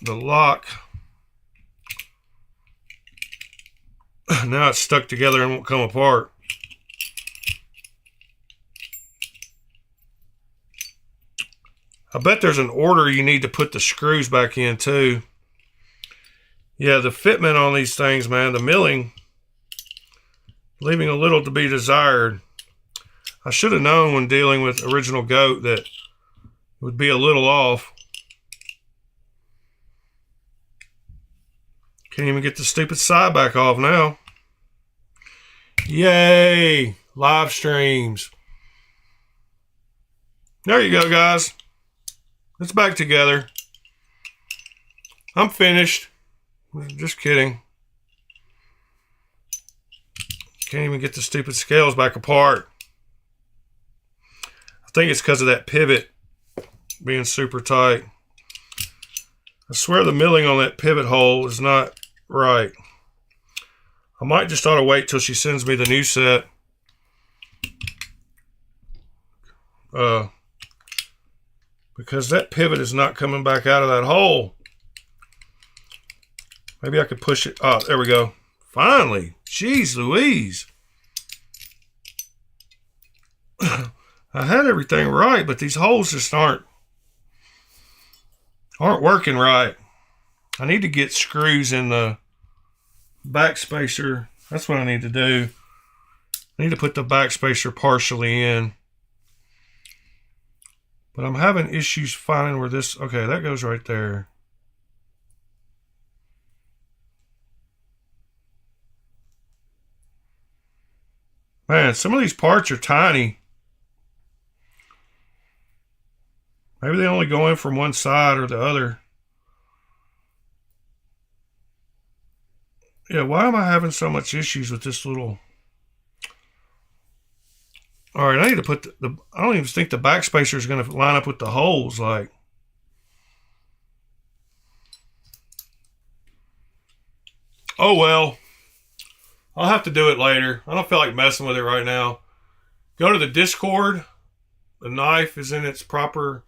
S1: the lock, now it's stuck together and won't come apart. I bet there's an order you need to put the screws back in too. Yeah, the fitment on these things, man, the milling, leaving a little to be desired. I should have known when dealing with original goat that it would be a little off. Can't even get the stupid side back off now. Yay! Live streams. There you go, guys. It's back together. I'm finished. Just kidding. Can't even get the stupid scales back apart. I think it's because of that pivot being super tight. I swear the milling on that pivot hole is not right. I might just ought to wait till she sends me the new set. Because that pivot is not coming back out of that hole. Maybe I could push it. Oh, there we go. Finally. Jeez Louise. I had everything right, but these holes just aren't working right. I need to get screws in the backspacer. That's what I need to do. I need to put the backspacer partially in. But I'm having issues finding where this... Okay, that goes right there. Man, some of these parts are tiny. Maybe they only go in from one side or the other. Yeah, why am I having so much issues with this little... All right, I need to put the I don't even think the backspacer is going to line up with the holes. Like, oh well, I'll have to do it later. I don't feel like messing with it right now. Go to the Discord. The knife is in its proper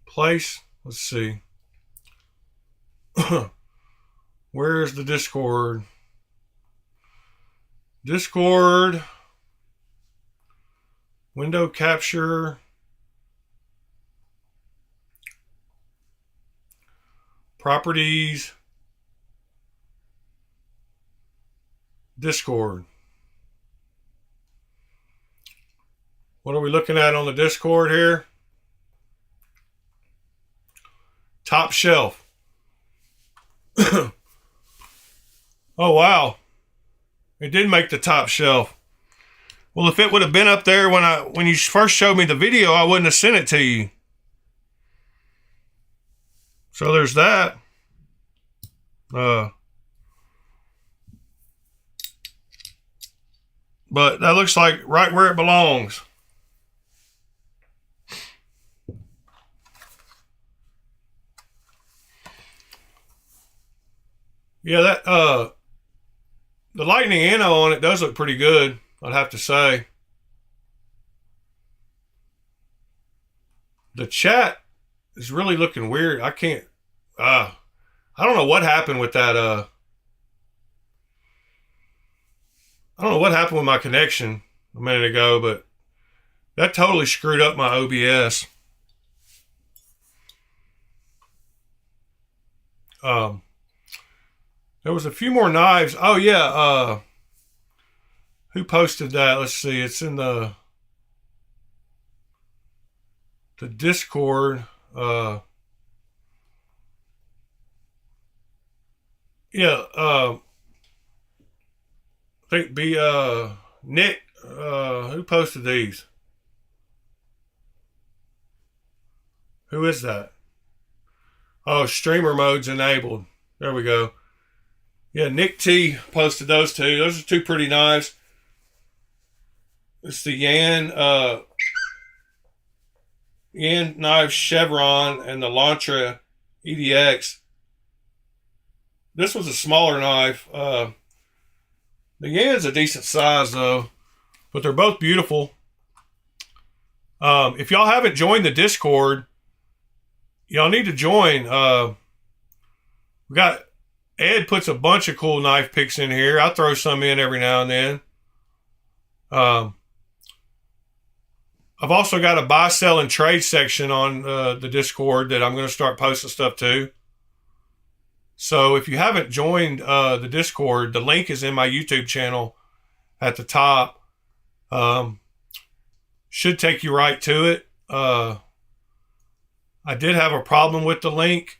S1: place. Let's see. Where's the Discord? Discord. Window capture. Properties. Discord. What are we looking at on the Discord here? Top shelf. Oh wow. It did make the top shelf. Well, if it would have been up there when you first showed me the video, I wouldn't have sent it to you. So there's that. But that looks like right where it belongs. Yeah, that the lightning anno on it does look pretty good, I'd have to say. The chat is really looking weird. I can't I don't know what happened with that I don't know what happened with my connection a minute ago, but that totally screwed up my OBS. There was a few more knives. Oh yeah, who posted that? Let's see. It's in the Discord. Yeah, I think Nick, who posted these? Who is that? Oh, streamer mode's enabled. There we go. Yeah, Nick T posted those two. Those are two pretty knives. It's the Yan Knives Chevron and the Lantra EDX. This was a smaller knife. The Yan's a decent size though, but they're both beautiful. If y'all haven't joined the Discord, y'all need to join. We got Ed puts a bunch of cool knife picks in here. I throw some in every now and then. I've also got a buy, sell, and trade section on the Discord that I'm going to start posting stuff to. So if you haven't joined the Discord, the link is in my YouTube channel at the top. Should take you right to it. I did have a problem with the link,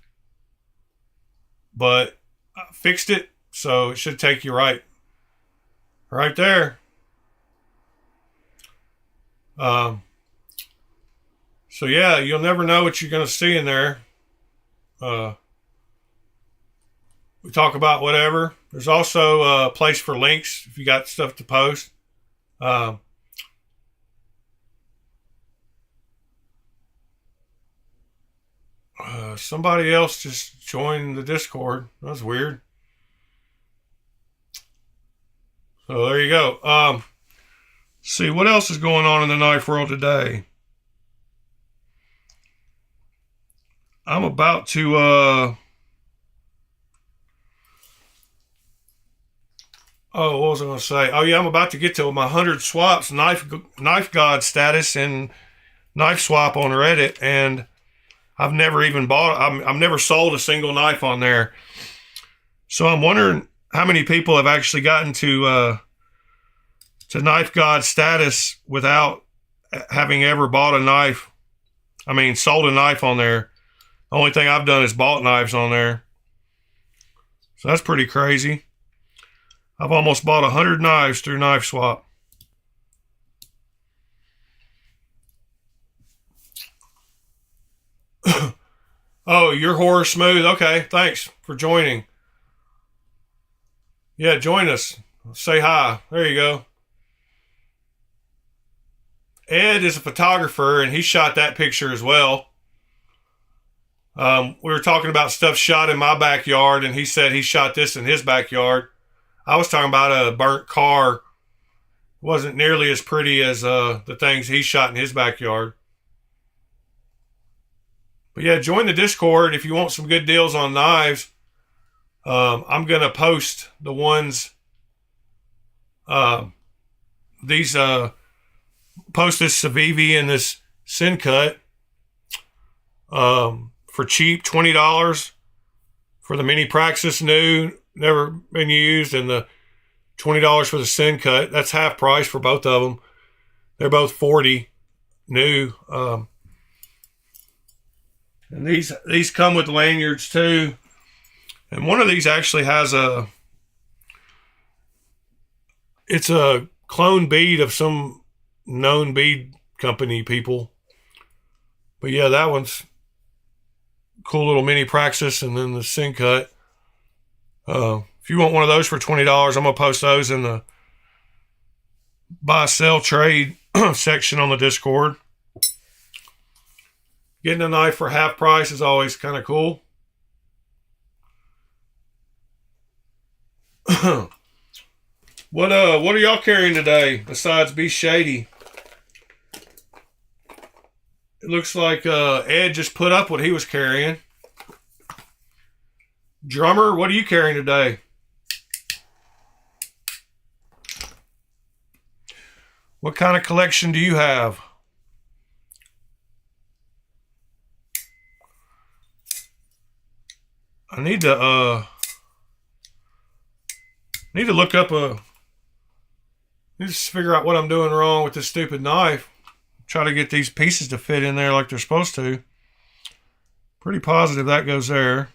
S1: but I fixed it, so it should take you right there. So yeah, you'll never know what you're going to see in there. We talk about whatever. There's also a place for links if you got stuff to post. Somebody else just joined the Discord. That's weird. So there you go. See what else is going on in the knife world today. I'm about to what was I going to say? Oh yeah, I'm about to get to my 100 swaps knife god status in Knife Swap on Reddit, and I've never even I've never sold a single knife on there. So I'm wondering how many people have actually gotten to Knife God status without having ever bought a knife. I mean, sold a knife on there. The only thing I've done is bought knives on there. So that's pretty crazy. I've almost bought 100 knives through Knife Swap. Oh, you're horror smooth. Okay, thanks for joining. Yeah, join us. Say hi. There you go. Ed is a photographer, and he shot that picture as well. We were talking about stuff shot in my backyard, and he said he shot this in his backyard. I was talking about a burnt car. It wasn't nearly as pretty as the things he shot in his backyard. But yeah, join the Discord if you want some good deals on knives. I'm going to post the ones, post this Civivi and this Syncut for cheap, $20 for the Mini Praxis new, never been used, and the $20 for the Syncut. That's half price for both of them. They're both $40 new. And these come with lanyards too. And one of these actually has it's a clone bead of some known bead company people. But yeah, that one's cool little Mini Praxis, and then the Syncut. If you want one of those for $20, I'm going to post those in the buy, sell, trade section on the Discord. Getting a knife for half price is always kind of cool. What are y'all carrying today besides Be Shady? It looks like Ed just put up what he was carrying. Drummer, what are you carrying today? What kind of collection do you have? I need to look up need to figure out what I'm doing wrong with this stupid knife. Try to get these pieces to fit in there like they're supposed to. Pretty positive that goes there.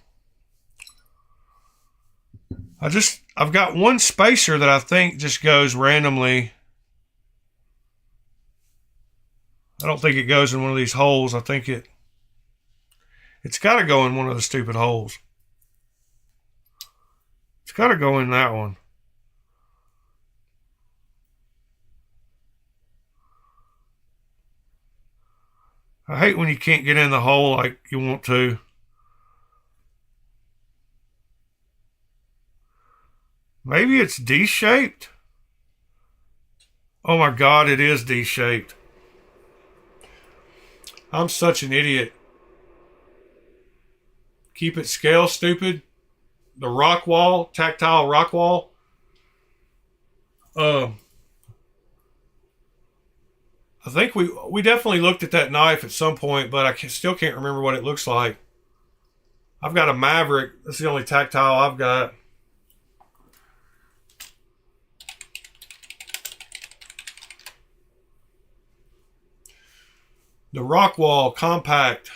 S1: I've got one spacer that I think just goes randomly. I don't think it goes in one of these holes. I think it's got to go in one of the stupid holes. It's got to go in that one. I hate when you can't get in the hole like you want to. Maybe it's D-shaped. Oh my God, it is D-shaped. I'm such an idiot. Keep it scale, stupid. The rock wall, tactile rock wall. I think we definitely looked at that knife at some point, but I still can't remember what it looks like. I've got a Maverick. That's the only tactile I've got. The Rockwall Compact.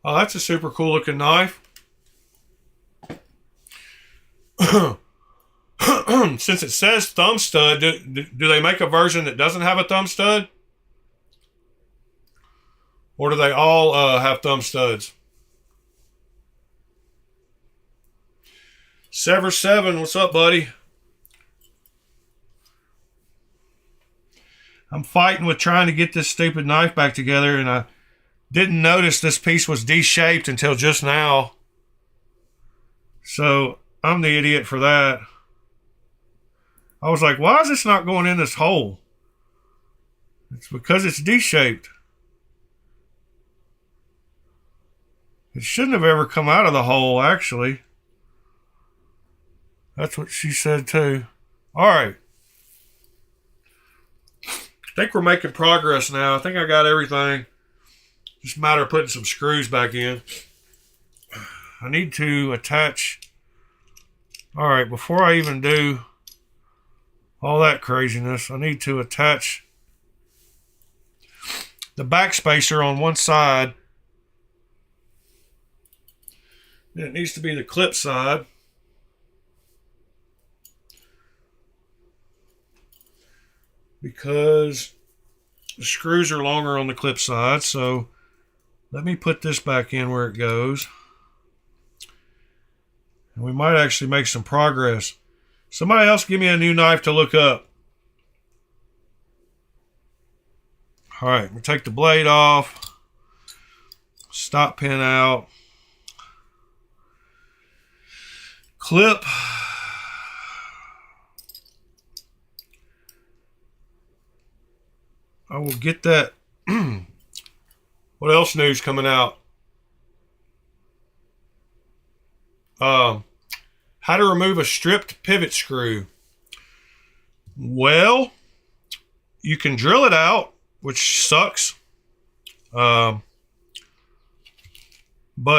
S1: Oh, that's a super cool looking knife. Since it says thumb stud, do they make a version that doesn't have a thumb stud? Or do they all have thumb studs? Sever 7, what's up, buddy? I'm fighting with trying to get this stupid knife back together, and I didn't notice this piece was D-shaped until just now. So I'm the idiot for that. I was like, why is this not going in this hole? It's because it's D-shaped. It shouldn't have ever come out of the hole, actually. That's what she said, too. All right. I think we're making progress now. I think I got everything. Just a matter of putting some screws back in. I need to attach. All right, before I even do all that craziness, I need to attach the back spacer on one side. It needs to be the clip side. Because the screws are longer on the clip side. So let me put this back in where it goes. And we might actually make some progress. Somebody else give me a new knife to look up. All right, we'll take the blade off. Stop pin out. Clip. I will get that. What else news coming out? How to remove a stripped pivot screw. Well, you can drill it out, which sucks. But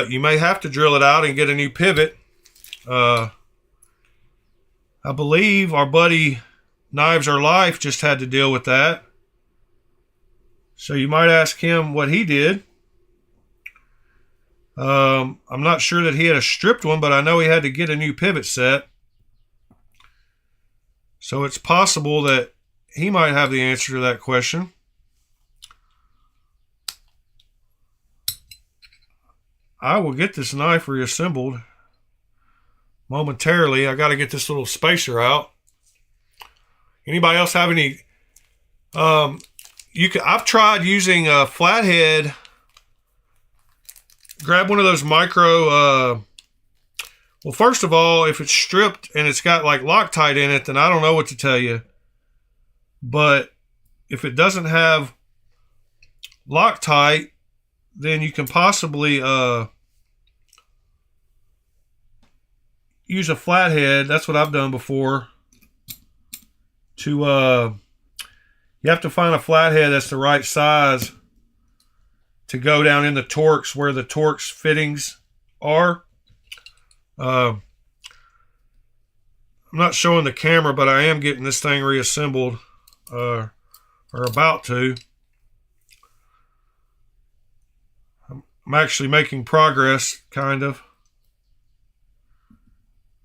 S1: you may have to drill it out and get a new pivot. I believe our buddy Knives Are Life just had to deal with that. So you might ask him what he did. I'm not sure that he had a stripped one, but I know he had to get a new pivot set. So it's possible that he might have the answer to that question. I will get this knife reassembled momentarily. I got to get this little spacer out. Anybody else have any? I've tried using a flathead. Grab one of those micro. Well, first of all, if it's stripped and it's got like Loctite in it, then I don't know what to tell you. But if it doesn't have Loctite, then you can possibly use a flathead. That's what I've done before. You have to find a flathead that's the right size to go down in the Torx where the Torx fittings are. I'm not showing the camera, but I am getting this thing reassembled, or about to. I'm actually making progress, kind of.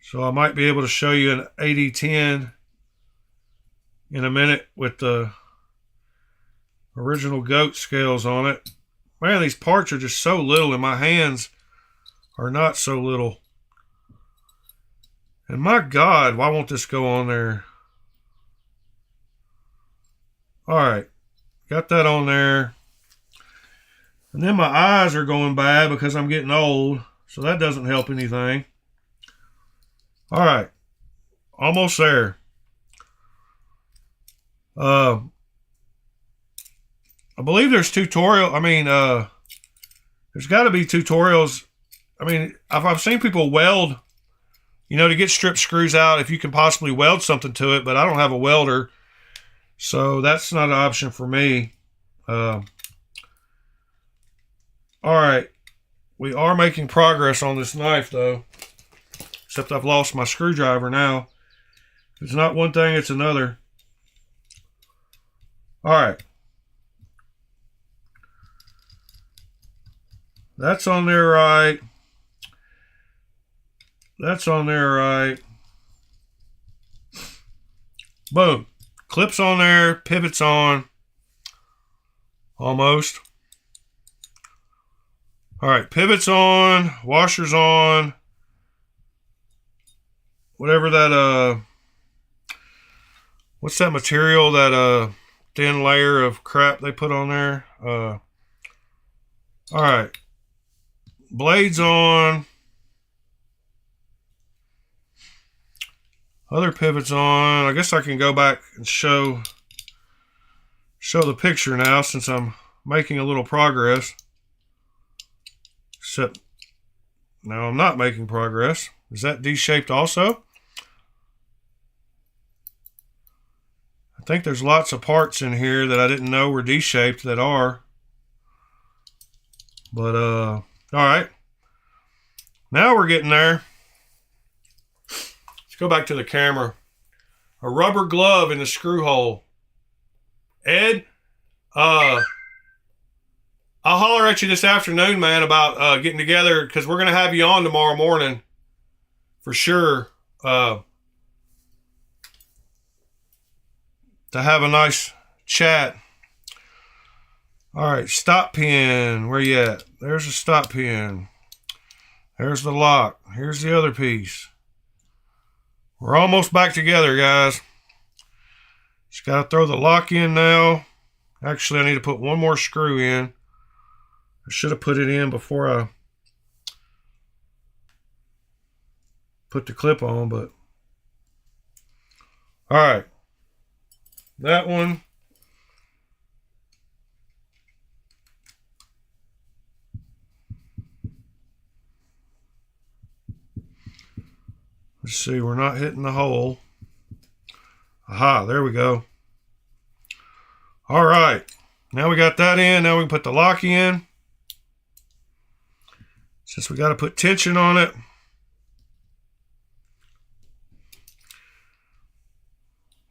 S1: So I might be able to show you an 80-10 in a minute with the original goat scales on it. Man, these parts are just so little, and my hands are not so little. And my God, why won't this go on there? All right, got that on there. And then my eyes are going bad because I'm getting old, so that doesn't help anything. All right, almost there. I believe there's there's got to be tutorials. I mean, I've seen people weld, to get strip screws out if you can possibly weld something to it, but I don't have a welder, so that's not an option for me. All right, we are making progress on this knife, though, except I've lost my screwdriver now. It's not one thing, it's another. All right. That's on there right. That's on there right. Boom. Clips on there, pivots on. Almost. All right, pivots on, washers on. whatever that, what's that material, that thin layer of crap they put on there? Alright. Blades on. Other pivots on. I guess I can go back and show the picture now since I'm making a little progress. Except now I'm not making progress. Is that D-shaped also? I think there's lots of parts in here that I didn't know were D-shaped that are. But, alright. Now we're getting there. Let's go back to the camera. A rubber glove in the screw hole. Ed, I'll holler at you this afternoon, man, about getting together, because we're going to have you on tomorrow morning for sure, to have a nice chat. All right, stop pin. Where you at? There's a stop pin. There's the lock. Here's the other piece. We're almost back together, guys. Just got to throw the lock in now. Actually, I need to put one more screw in. I should have put it in before I put the clip on, but all right. That one. Let's see, we're not hitting the hole. Aha, there we go. All right. Now we got that in. Now we can put the lock in. Since we got to put tension on it.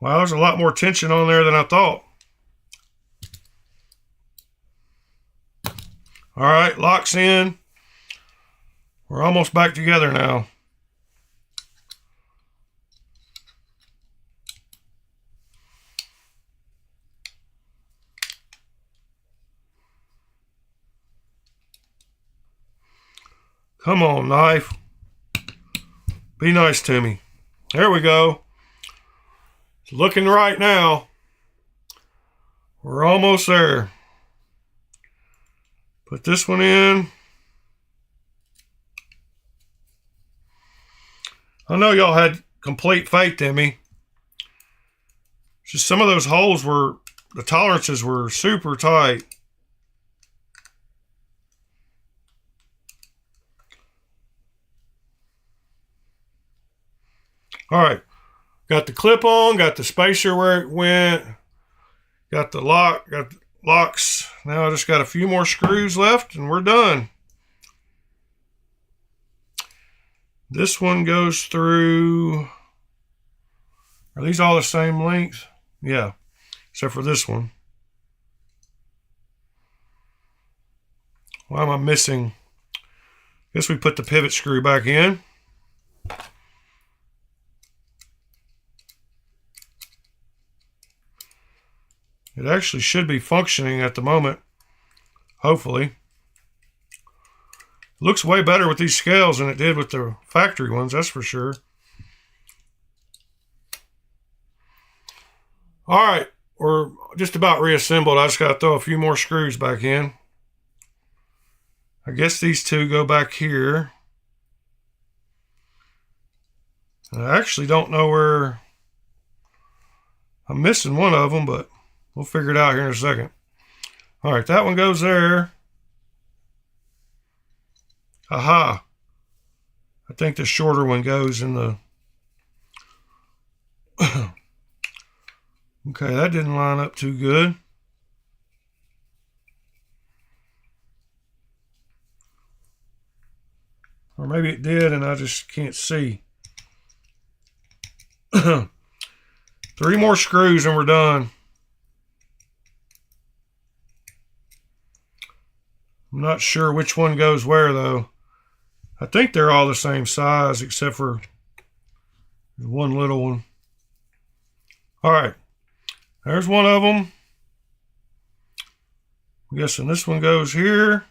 S1: Wow, there's a lot more tension on there than I thought. All right, lock's in. We're almost back together now. Come on, knife. Be nice to me. There we go. It's looking right now. We're almost there. Put this one in. I know y'all had complete faith in me. Just some of those holes were, the tolerances were super tight. All right, got the clip on, got the spacer where it went, got the lock, got the locks. Now I just got a few more screws left and we're done. This one goes through, are these all the same length? Yeah, except for this one. Why am I missing? Guess we put the pivot screw back in. It actually should be functioning at the moment, hopefully. It looks way better with these scales than it did with the factory ones, that's for sure. All right, we're just about reassembled. I just got to throw a few more screws back in. I guess these two go back here. I actually don't know where, I'm missing one of them, but we'll figure it out here in a second. All right, that one goes there. Aha. I think the shorter one goes in the... Okay, that didn't line up too good. Or maybe it did and I just can't see. 3 more screws and we're done. I'm not sure which one goes where though. I think they're all the same size except for one little one. All right, there's one of them. I'm guessing this one goes here.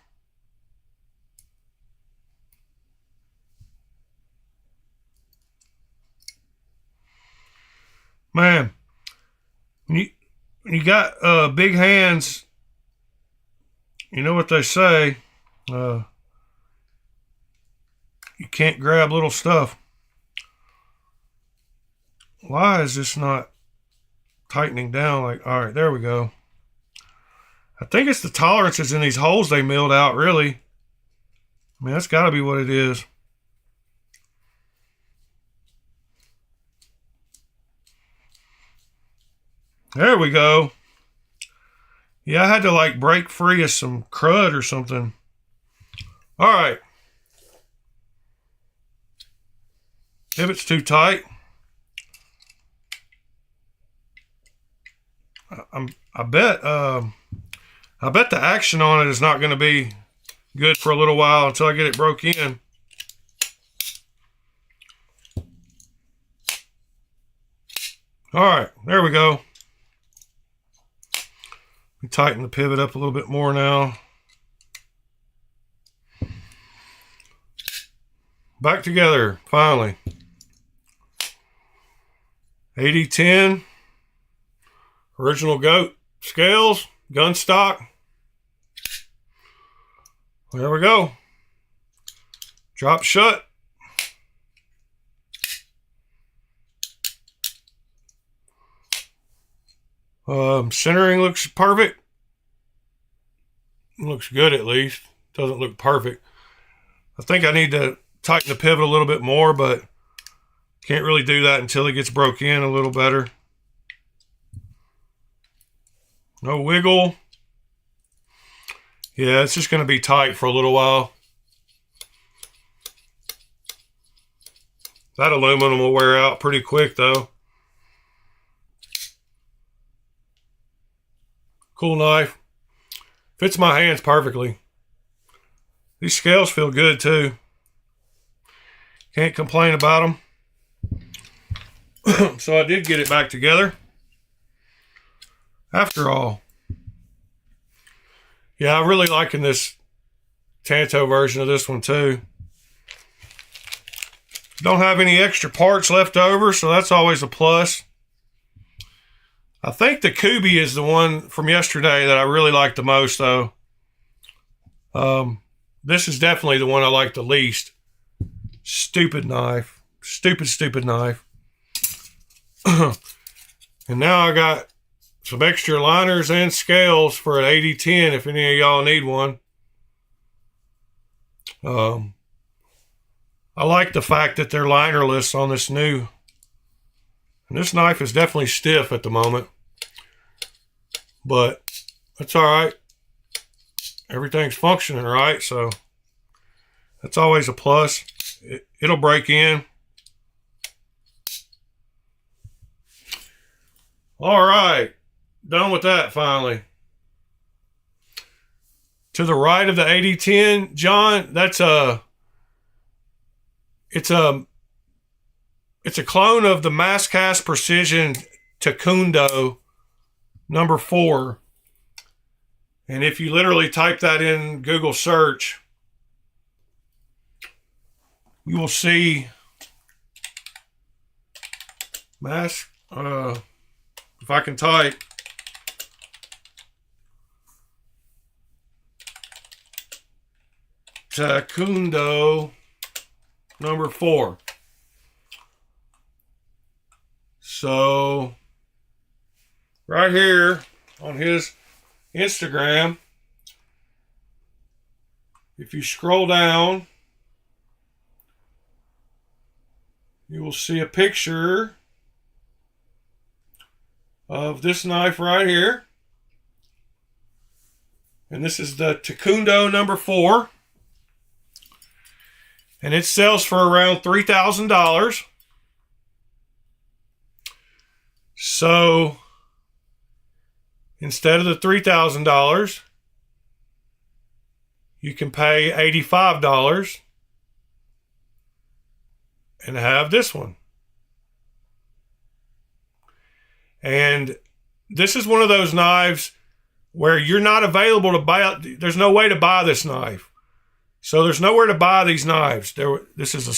S1: Man, when you got big hands, you know what they say, you can't grab little stuff. Why is this not tightening down? Like, all right, there we go. I think it's the tolerances in these holes they milled out, really. I mean, that's got to be what it is. There we go. Yeah, I had to like break free of some crud or something. All right. If it's too tight, I bet the action on it is not going to be good for a little while until I get it broke in. All right, there we go. We tighten the pivot up a little bit more now. Back together, finally. 80-10. Original goat scales, gun stock. There we go. Drop shut. Centering looks perfect. Looks good at least. Doesn't look perfect. I think I need to tighten the pivot a little bit more, but can't really do that until it gets broke in a little better. No wiggle. Yeah, it's just going to be tight for a little while. That aluminum will wear out pretty quick though. Cool knife. Fits my hands perfectly. These scales feel good too. Can't complain about them. So I did get it back together. After all. Yeah, I'm really liking this Tanto version of this one too. Don't have any extra parts left over, so that's always a plus. I think the Kubi is the one from yesterday that I really like the most, though. This is definitely the one I like the least. Stupid knife. Stupid knife. And now I got some extra liners and scales for an 80-10 if any of y'all need one. I like the fact that they're linerless on this new. And this knife is definitely stiff at the moment. But that's all right. Everything's functioning right, so that's always a plus. It'll break in. All right. Done with that finally. To the right of the 80-10, John, that's it's a clone of the Mass Cast Precision Taekwondo number 4. And if you literally type that in Google search, you will see if I can type Taekwondo number 4. So right here on his Instagram, if you scroll down, you will see a picture of this knife right here. And this is the Taekwondo number 4. And it sells for around $3,000. So instead of the $3,000, you can pay $85 and have this one. And this is one of those knives where you're not available to buy. There's no way to buy this knife. So there's nowhere to buy these knives. This is a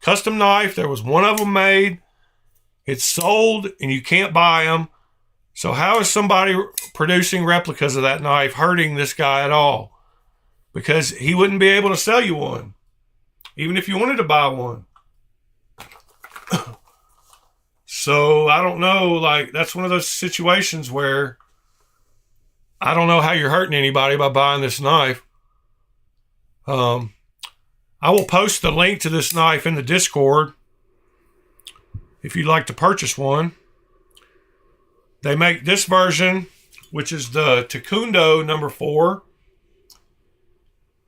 S1: custom knife. There was one of them made. It's sold and you can't buy them. So how is somebody producing replicas of that knife hurting this guy at all? Because he wouldn't be able to sell you one, even if you wanted to buy one. So I don't know, like, that's one of those situations where I don't know how you're hurting anybody by buying this knife. I will post the link to this knife in the Discord if you'd like to purchase one. They make this version, which is the Taekwondo number 4.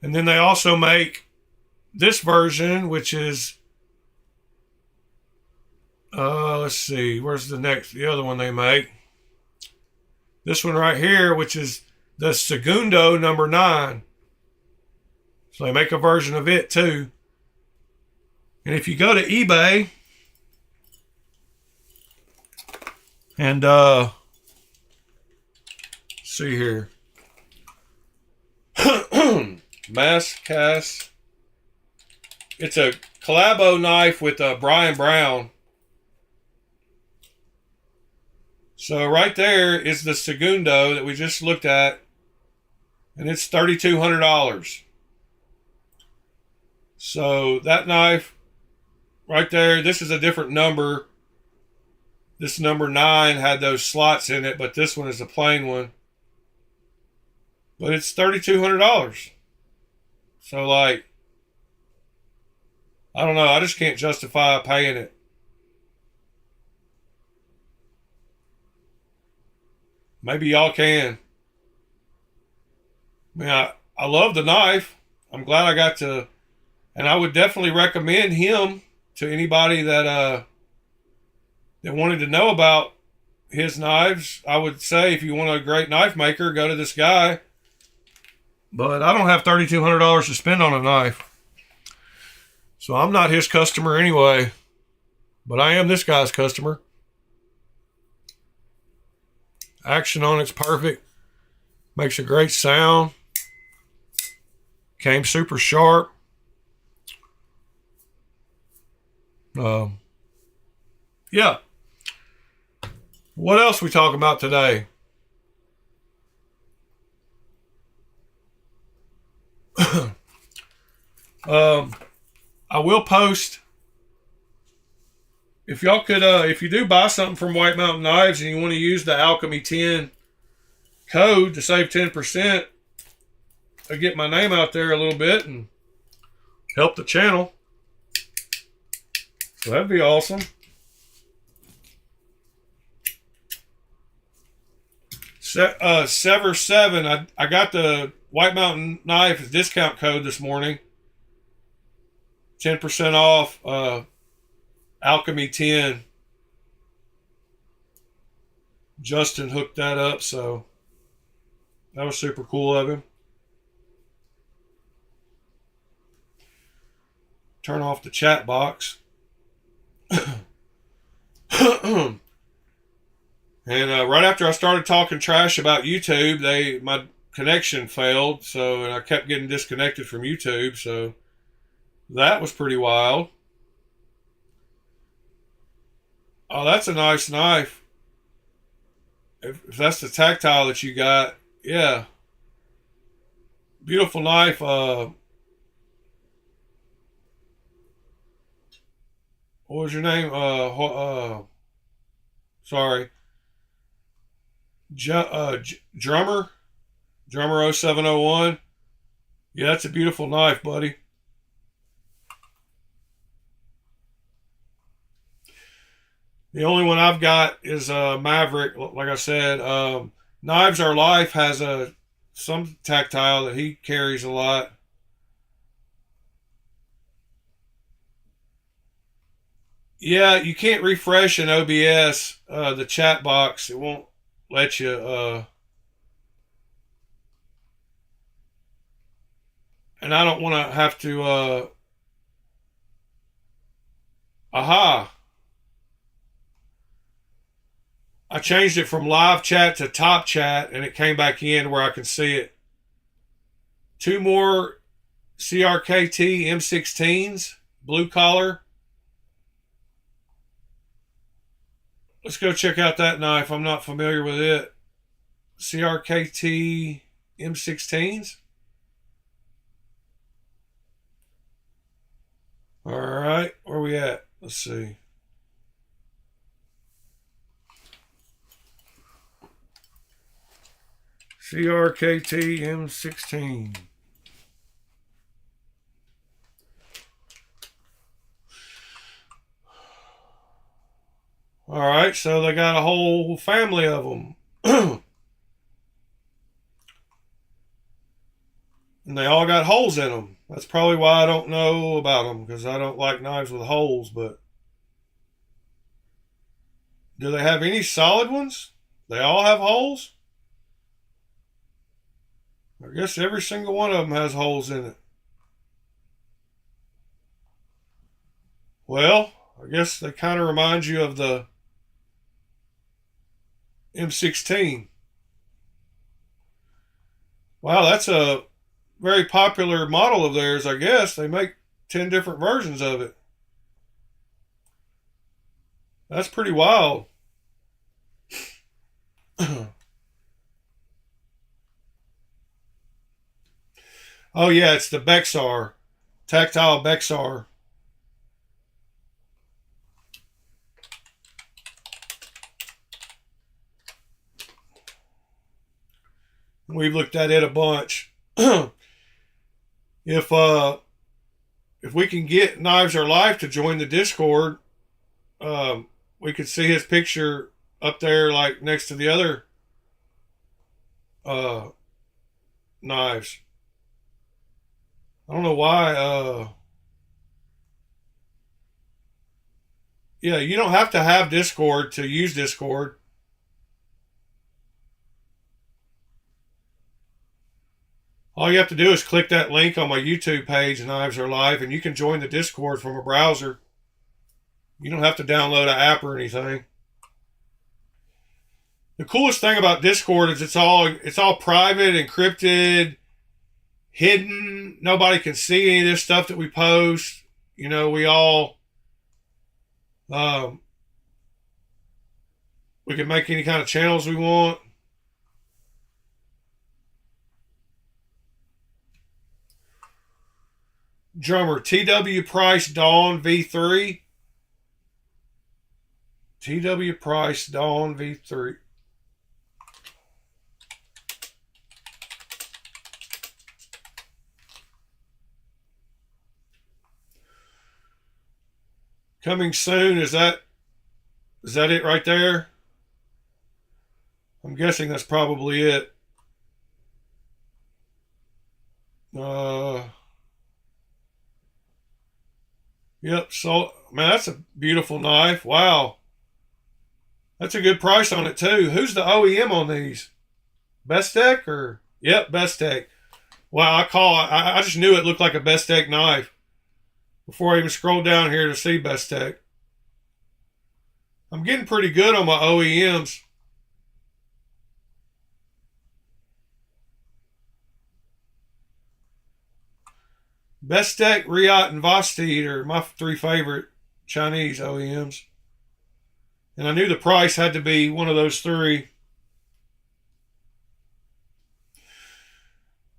S1: And then they also make this version, which is, let's see, where's the other one they make? This one right here, which is the Segundo number 9. So they make a version of it too. And if you go to eBay and see here, Mass Cast. It's a collabo knife with Brian Brown. So right there is the Segundo that we just looked at, and it's $3,200. So that knife right there, this is a different number. This number 9 had those slots in it, but this one is a plain one. But it's $3,200. So, like, I don't know. I just can't justify paying it. Maybe y'all can. I mean, I love the knife. I'm glad I got to, and I would definitely recommend him to anybody that wanted to know about his knives. I would say if you want a great knife maker, go to this guy. But I don't have $3,200 to spend on a knife. So I'm not his customer anyway. But I am this guy's customer. Action on it's perfect. Makes a great sound. Came super sharp. Yeah. What else we talking about today? I will post, if y'all could, if you do buy something from White Mountain Knives and you want to use the Alchemy 10 code to save 10%, I'll get my name out there a little bit and help the channel. So that'd be awesome. Sever 7. I got the White Mountain Knife discount code this morning. 10% off Alchemy 10. Justin hooked that up, so that was super cool of him. Turn off the chat box. And right after I started talking trash about YouTube, my connection failed, and I kept getting disconnected from YouTube, so that was pretty wild. Oh, that's a nice knife. If that's the tactile that you got, yeah. Beautiful knife. What was your name? Sorry. Drummer 0701. Yeah, that's a beautiful knife, buddy. The only one I've got is Maverick. Like I said, Knives Are Life has some tactile that he carries a lot. Yeah, you can't refresh in OBS the chat box. It won't let you. And I don't want to have to. Aha. I changed it from live chat to top chat, and it came back in where I can see it. 2 more CRKT M16s, blue collar. let's go check out that knife. I'm not familiar with it. CRKT M16s. All right, where are we at? Let's see. CRKT M16. All right, so they got a whole family of them. And they all got holes in them. That's probably why I don't know about them, because I don't like knives with holes. But do they have any solid ones? They all have holes? I guess every single one of them has holes in it. Well, I guess they kind of remind you of the M16. Wow, that's a very popular model of theirs, I guess. They make 10 different versions of it. That's pretty wild. Oh, yeah, it's the Bexar. Tactile Bexar. We've looked at it a bunch. if we can get Knives Are Life to join the Discord, we could see his picture up there, like next to the other knives. I don't know why. Yeah, you don't have to have Discord to use Discord. All you have to do is click that link on my YouTube page, Knives Are Live, and you can join the Discord from a browser. You don't have to download an app or anything. The coolest thing about Discord is it's all private, encrypted, hidden. Nobody can see any of this stuff that we post. You know, we all we can make any kind of channels we want. Drummer TW Price Dawn V3. TW Price Dawn V3. Coming soon. Is that it right there? I'm guessing that's probably it. Yep. So, man, that's a beautiful knife. Wow. That's a good price on it, too. Who's the OEM on these? Bestech or? Yep, Bestech. Wow, I just knew it looked like a Bestech knife before I even scrolled down here to see Bestech. I'm getting pretty good on my OEMs. Bestech, Riot, and Vosteed are my three favorite Chinese OEMs. And I knew the price had to be one of those three.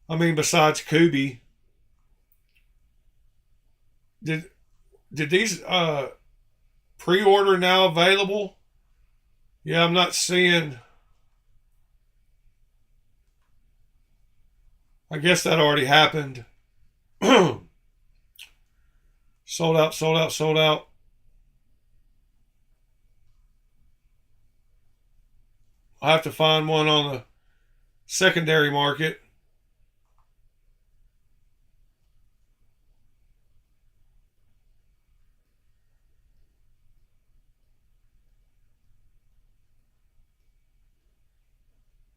S1: I mean, besides Kubi. Did these pre-order now available? Yeah, I'm not seeing. I guess that already happened. Sold out, sold out, sold out. I'll have to find one on the secondary market.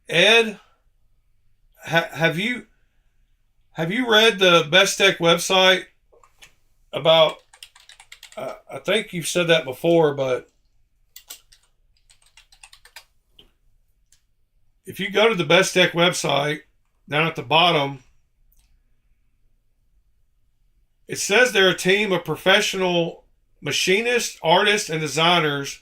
S1: Ed, have you read the Bestech website about? I think you've said that before, but if you go to the Bestech website, down at the bottom, it says they're a team of professional machinists, artists, and designers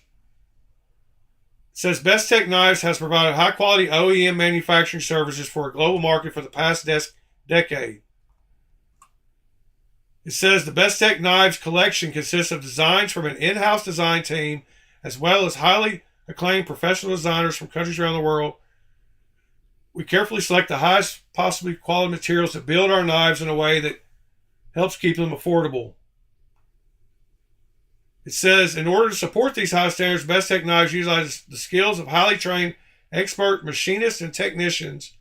S1: says Best Tech Knives has provided high quality OEM manufacturing services for a global market for the past decade. It says the Best Tech Knives collection consists of designs from an in-house design team as well as highly acclaimed professional designers from countries around the world. We carefully select the highest possible quality materials to build our knives in a way that helps keep them affordable. It says, in order to support these high standards, Best Tech Knives utilizes the skills of highly trained expert machinists and technicians.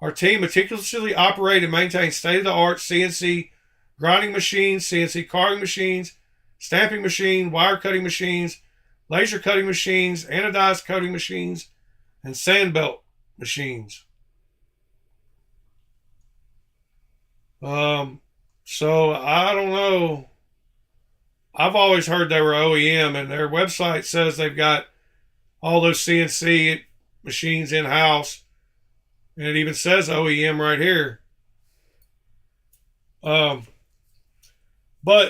S1: Our team meticulously operate and maintain state-of-the-art CNC grinding machines, CNC carving machines, stamping machine, wire cutting machines, laser cutting machines, anodized coating machines, and sand belt machines. So I don't know. I've always heard they were OEM, and their website says they've got all those CNC machines in-house, and it even says OEM right here. But,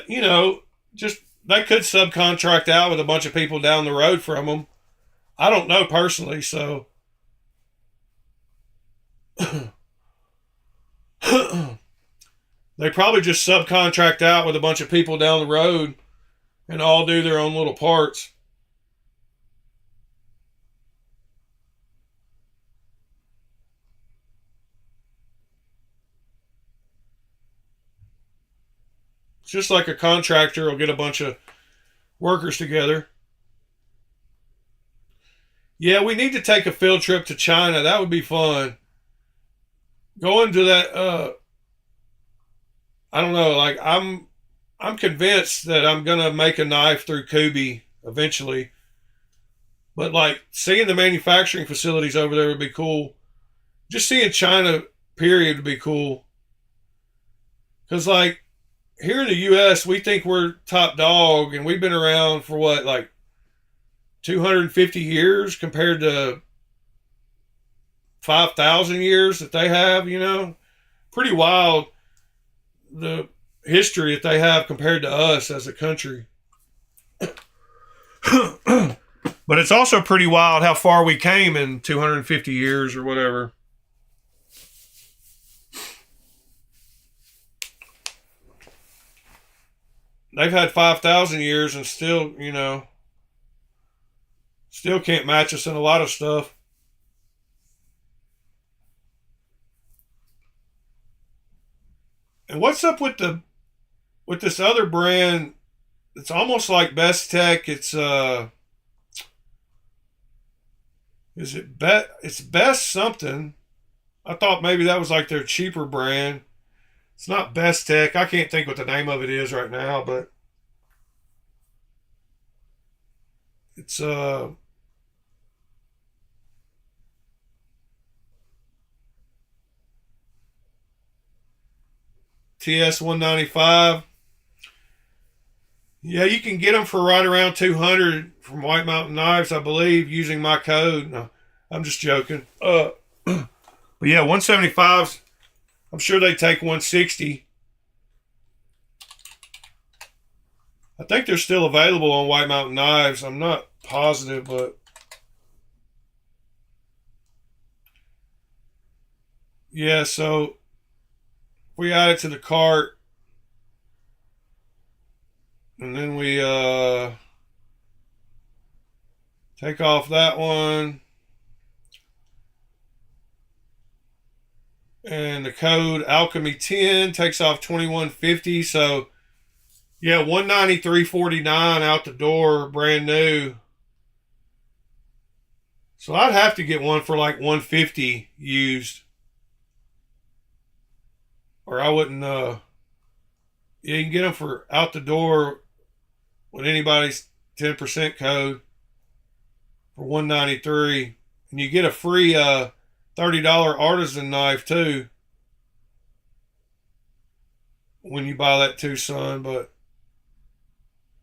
S1: you know, just they could subcontract out with a bunch of people down the road from them. I don't know personally, so they probably just subcontract out with a bunch of people down the road and all do their own little parts. It's just like a contractor will get a bunch of workers together. Yeah, we need to take a field trip to China. That would be fun. Going to that, I don't know, like I'm convinced that I'm gonna make a knife through Kubi eventually. But like seeing the manufacturing facilities over there would be cool. Just seeing China, period, would be cool. Cause like here in the US, we think we're top dog and we've been around for what, like 250 years compared to 5,000 years that they have, you know? Pretty wild the history that they have compared to us as a country. But it's also pretty wild how far we came in 250 years or whatever. They've had 5,000 years and still, you know, still can't match us in a lot of stuff. And what's up with this other brand? It's almost like Best Tech. It's it's Best something. I thought maybe that was like their cheaper brand. It's not Best Tech. I can't think what the name of it is right now, but it's TS 195. Yeah, you can get them for right around 200 from White Mountain Knives, I believe, using my code. No, I'm just joking. But yeah, 175s. I'm sure they take 160. I think they're still available on White Mountain Knives. I'm not positive, but yeah, so we add it to the cart and then we take off that one and the code alchemy 10 takes off 2150. So yeah, 193.49 out the door, brand new. So I'd have to get one for like 150 used, or I wouldn't. Yeah, you can get them for out the door with anybody's 10% code for 193, and you get a free $30 artisan knife too when you buy that Tucson. But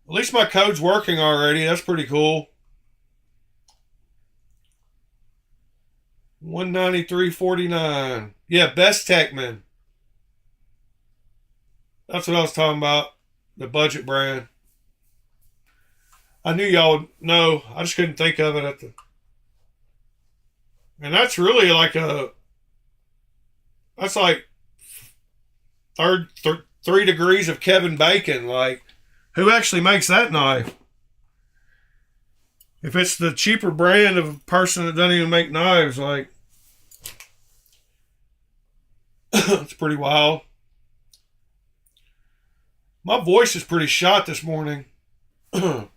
S1: at least my code's working already. That's pretty cool. 193.49. Yeah, Best Techman. That's what I was talking about. The budget brand. I knew y'all would know. I just couldn't think of it at the. And that's really like a. That's like 3 degrees of Kevin Bacon. Like, who actually makes that knife? If it's the cheaper brand of a person that doesn't even make knives, like, it's pretty wild. My voice is pretty shot this morning. I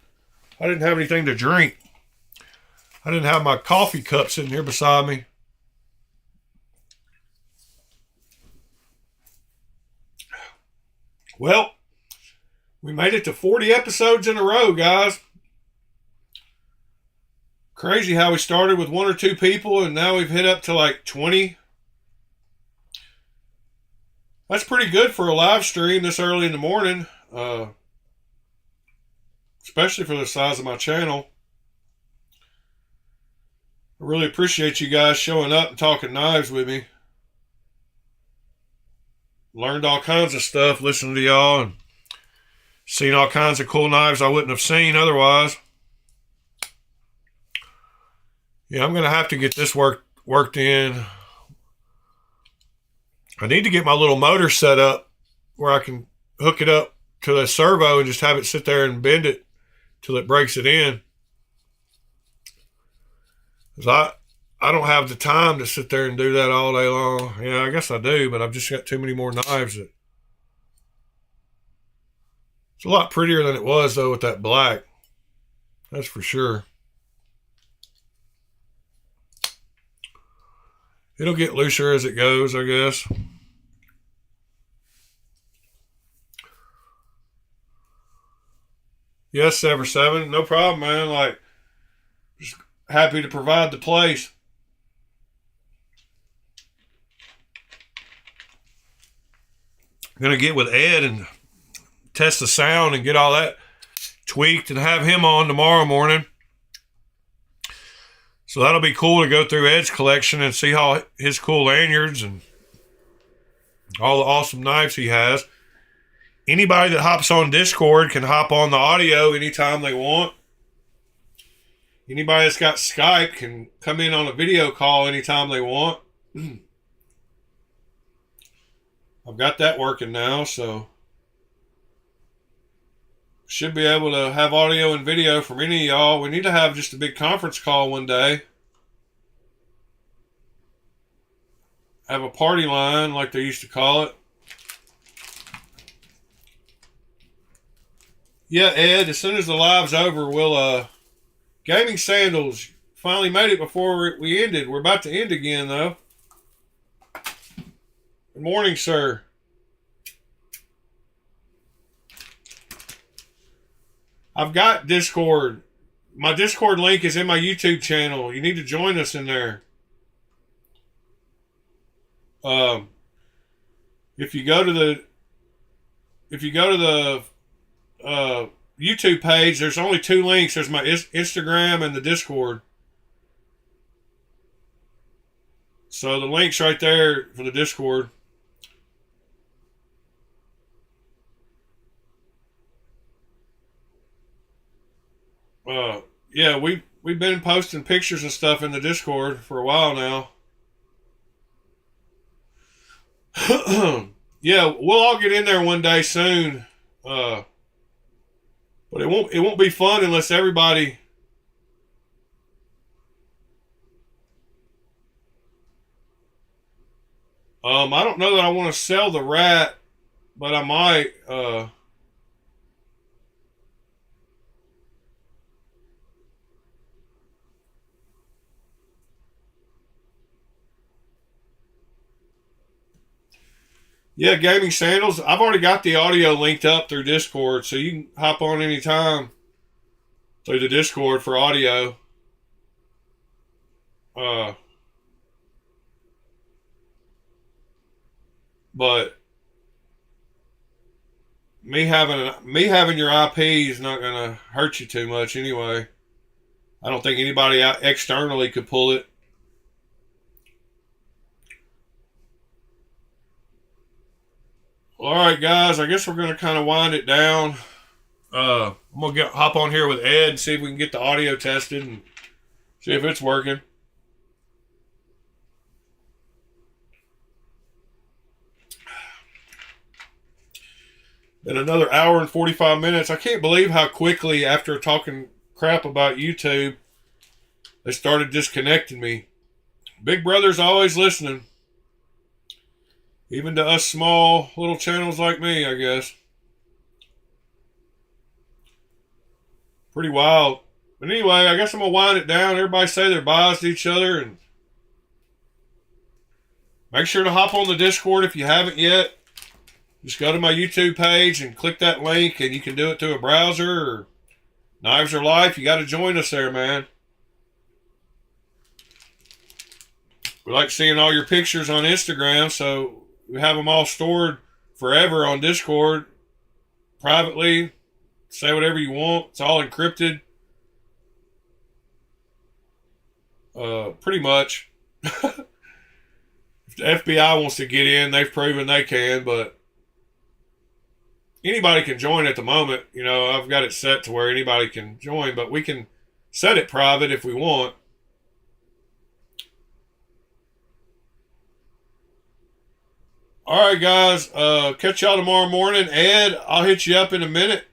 S1: didn't have anything to drink. I didn't have my coffee cup sitting here beside me. Well, we made it to 40 episodes in a row, guys. Crazy how we started with 1 or 2 people and now we've hit up to like 20. That's pretty good for a live stream this early in the morning, especially for the size of my channel. I really appreciate you guys showing up and talking knives with me. Learned all kinds of stuff listening to y'all and seen all kinds of cool knives I wouldn't have seen otherwise. Yeah, I'm going to have to get this worked in. I need to get my little motor set up where I can hook it up to the servo and just have it sit there and bend it till it breaks it in. Because I don't have the time to sit there and do that all day long. Yeah, I guess I do, but I've just got too many more knives. It's a lot prettier than it was, though, with that black. That's for sure. It'll get looser as it goes, I guess. Yes, Sever 7. No problem, man. Like, just happy to provide the place. I'm going to get with Ed and test the sound and get all that tweaked and have him on tomorrow morning. So that'll be cool to go through Ed's collection and see how his cool lanyards and all the awesome knives he has. Anybody that hops on Discord can hop on the audio anytime they want. Anybody that's got Skype can come in on a video call anytime they want. I've got that working now, so should be able to have audio and video from any of y'all. We need to have just a big conference call one day. Have a party line like they used to call it. Yeah, Ed, as soon as the live's over, we'll, Gaming Sandals finally made it before we ended. We're about to end again, though. Good morning, sir. I've got Discord. My Discord link is in my YouTube channel. You need to join us in there. If you go to the YouTube page, there's only 2 links. There's my Instagram and the Discord. So the link's right there for the Discord. Yeah, we've been posting pictures and stuff in the Discord for a while now. Yeah, we'll all get in there one day soon. But it won't be fun unless everybody. I don't know that I want to sell the rat, but I might. Yeah, Gaming Sandals. I've already got the audio linked up through Discord, so you can hop on anytime through the Discord for audio. But me having your IP is not gonna hurt you too much anyway. I don't think anybody out externally could pull it. All right, guys. I guess we're gonna kind of wind it down. I'm going to hop on here with Ed and see if we can get the audio tested and see if it's working. In another hour and 45 minutes. I can't believe how quickly, after talking crap about YouTube, they started disconnecting me. Big Brother's always listening. Even to us small little channels like me, I guess. Pretty wild. But anyway, I guess I'm going to wind it down. Everybody say their byes to each other. And make sure to hop on the Discord if you haven't yet. Just go to my YouTube page and click that link, and you can do it through a browser or Knives Are Life. You got to join us there, man. We like seeing all your pictures on Instagram, so we have them all stored forever on Discord. Privately, say whatever you want. It's all encrypted. Pretty much. If the FBI wants to get in, they've proven they can, but anybody can join at the moment. You know, I've got it set to where anybody can join, but we can set it private if we want. All right, guys. Catch y'all tomorrow morning. Ed, I'll hit you up in a minute.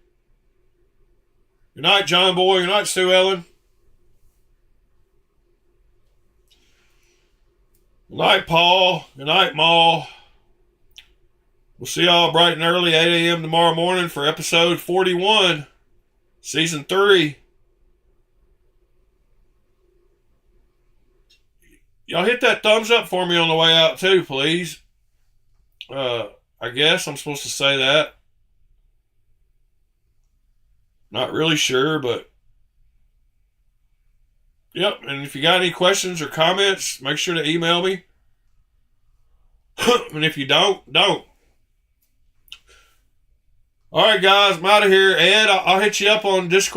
S1: Good night, John Boy. Good night, Sue Ellen. Good night, Paul. Good night, Maul. We'll see y'all bright and early, 8 a.m. tomorrow morning for episode 41, season 3. Y'all hit that thumbs up for me on the way out too, please. I guess I'm supposed to say that. Not really sure, but yep. And if you got any questions or comments, make sure to email me. And if you don't. All right, guys, I'm out of here. Ed, I'll hit you up on Discord.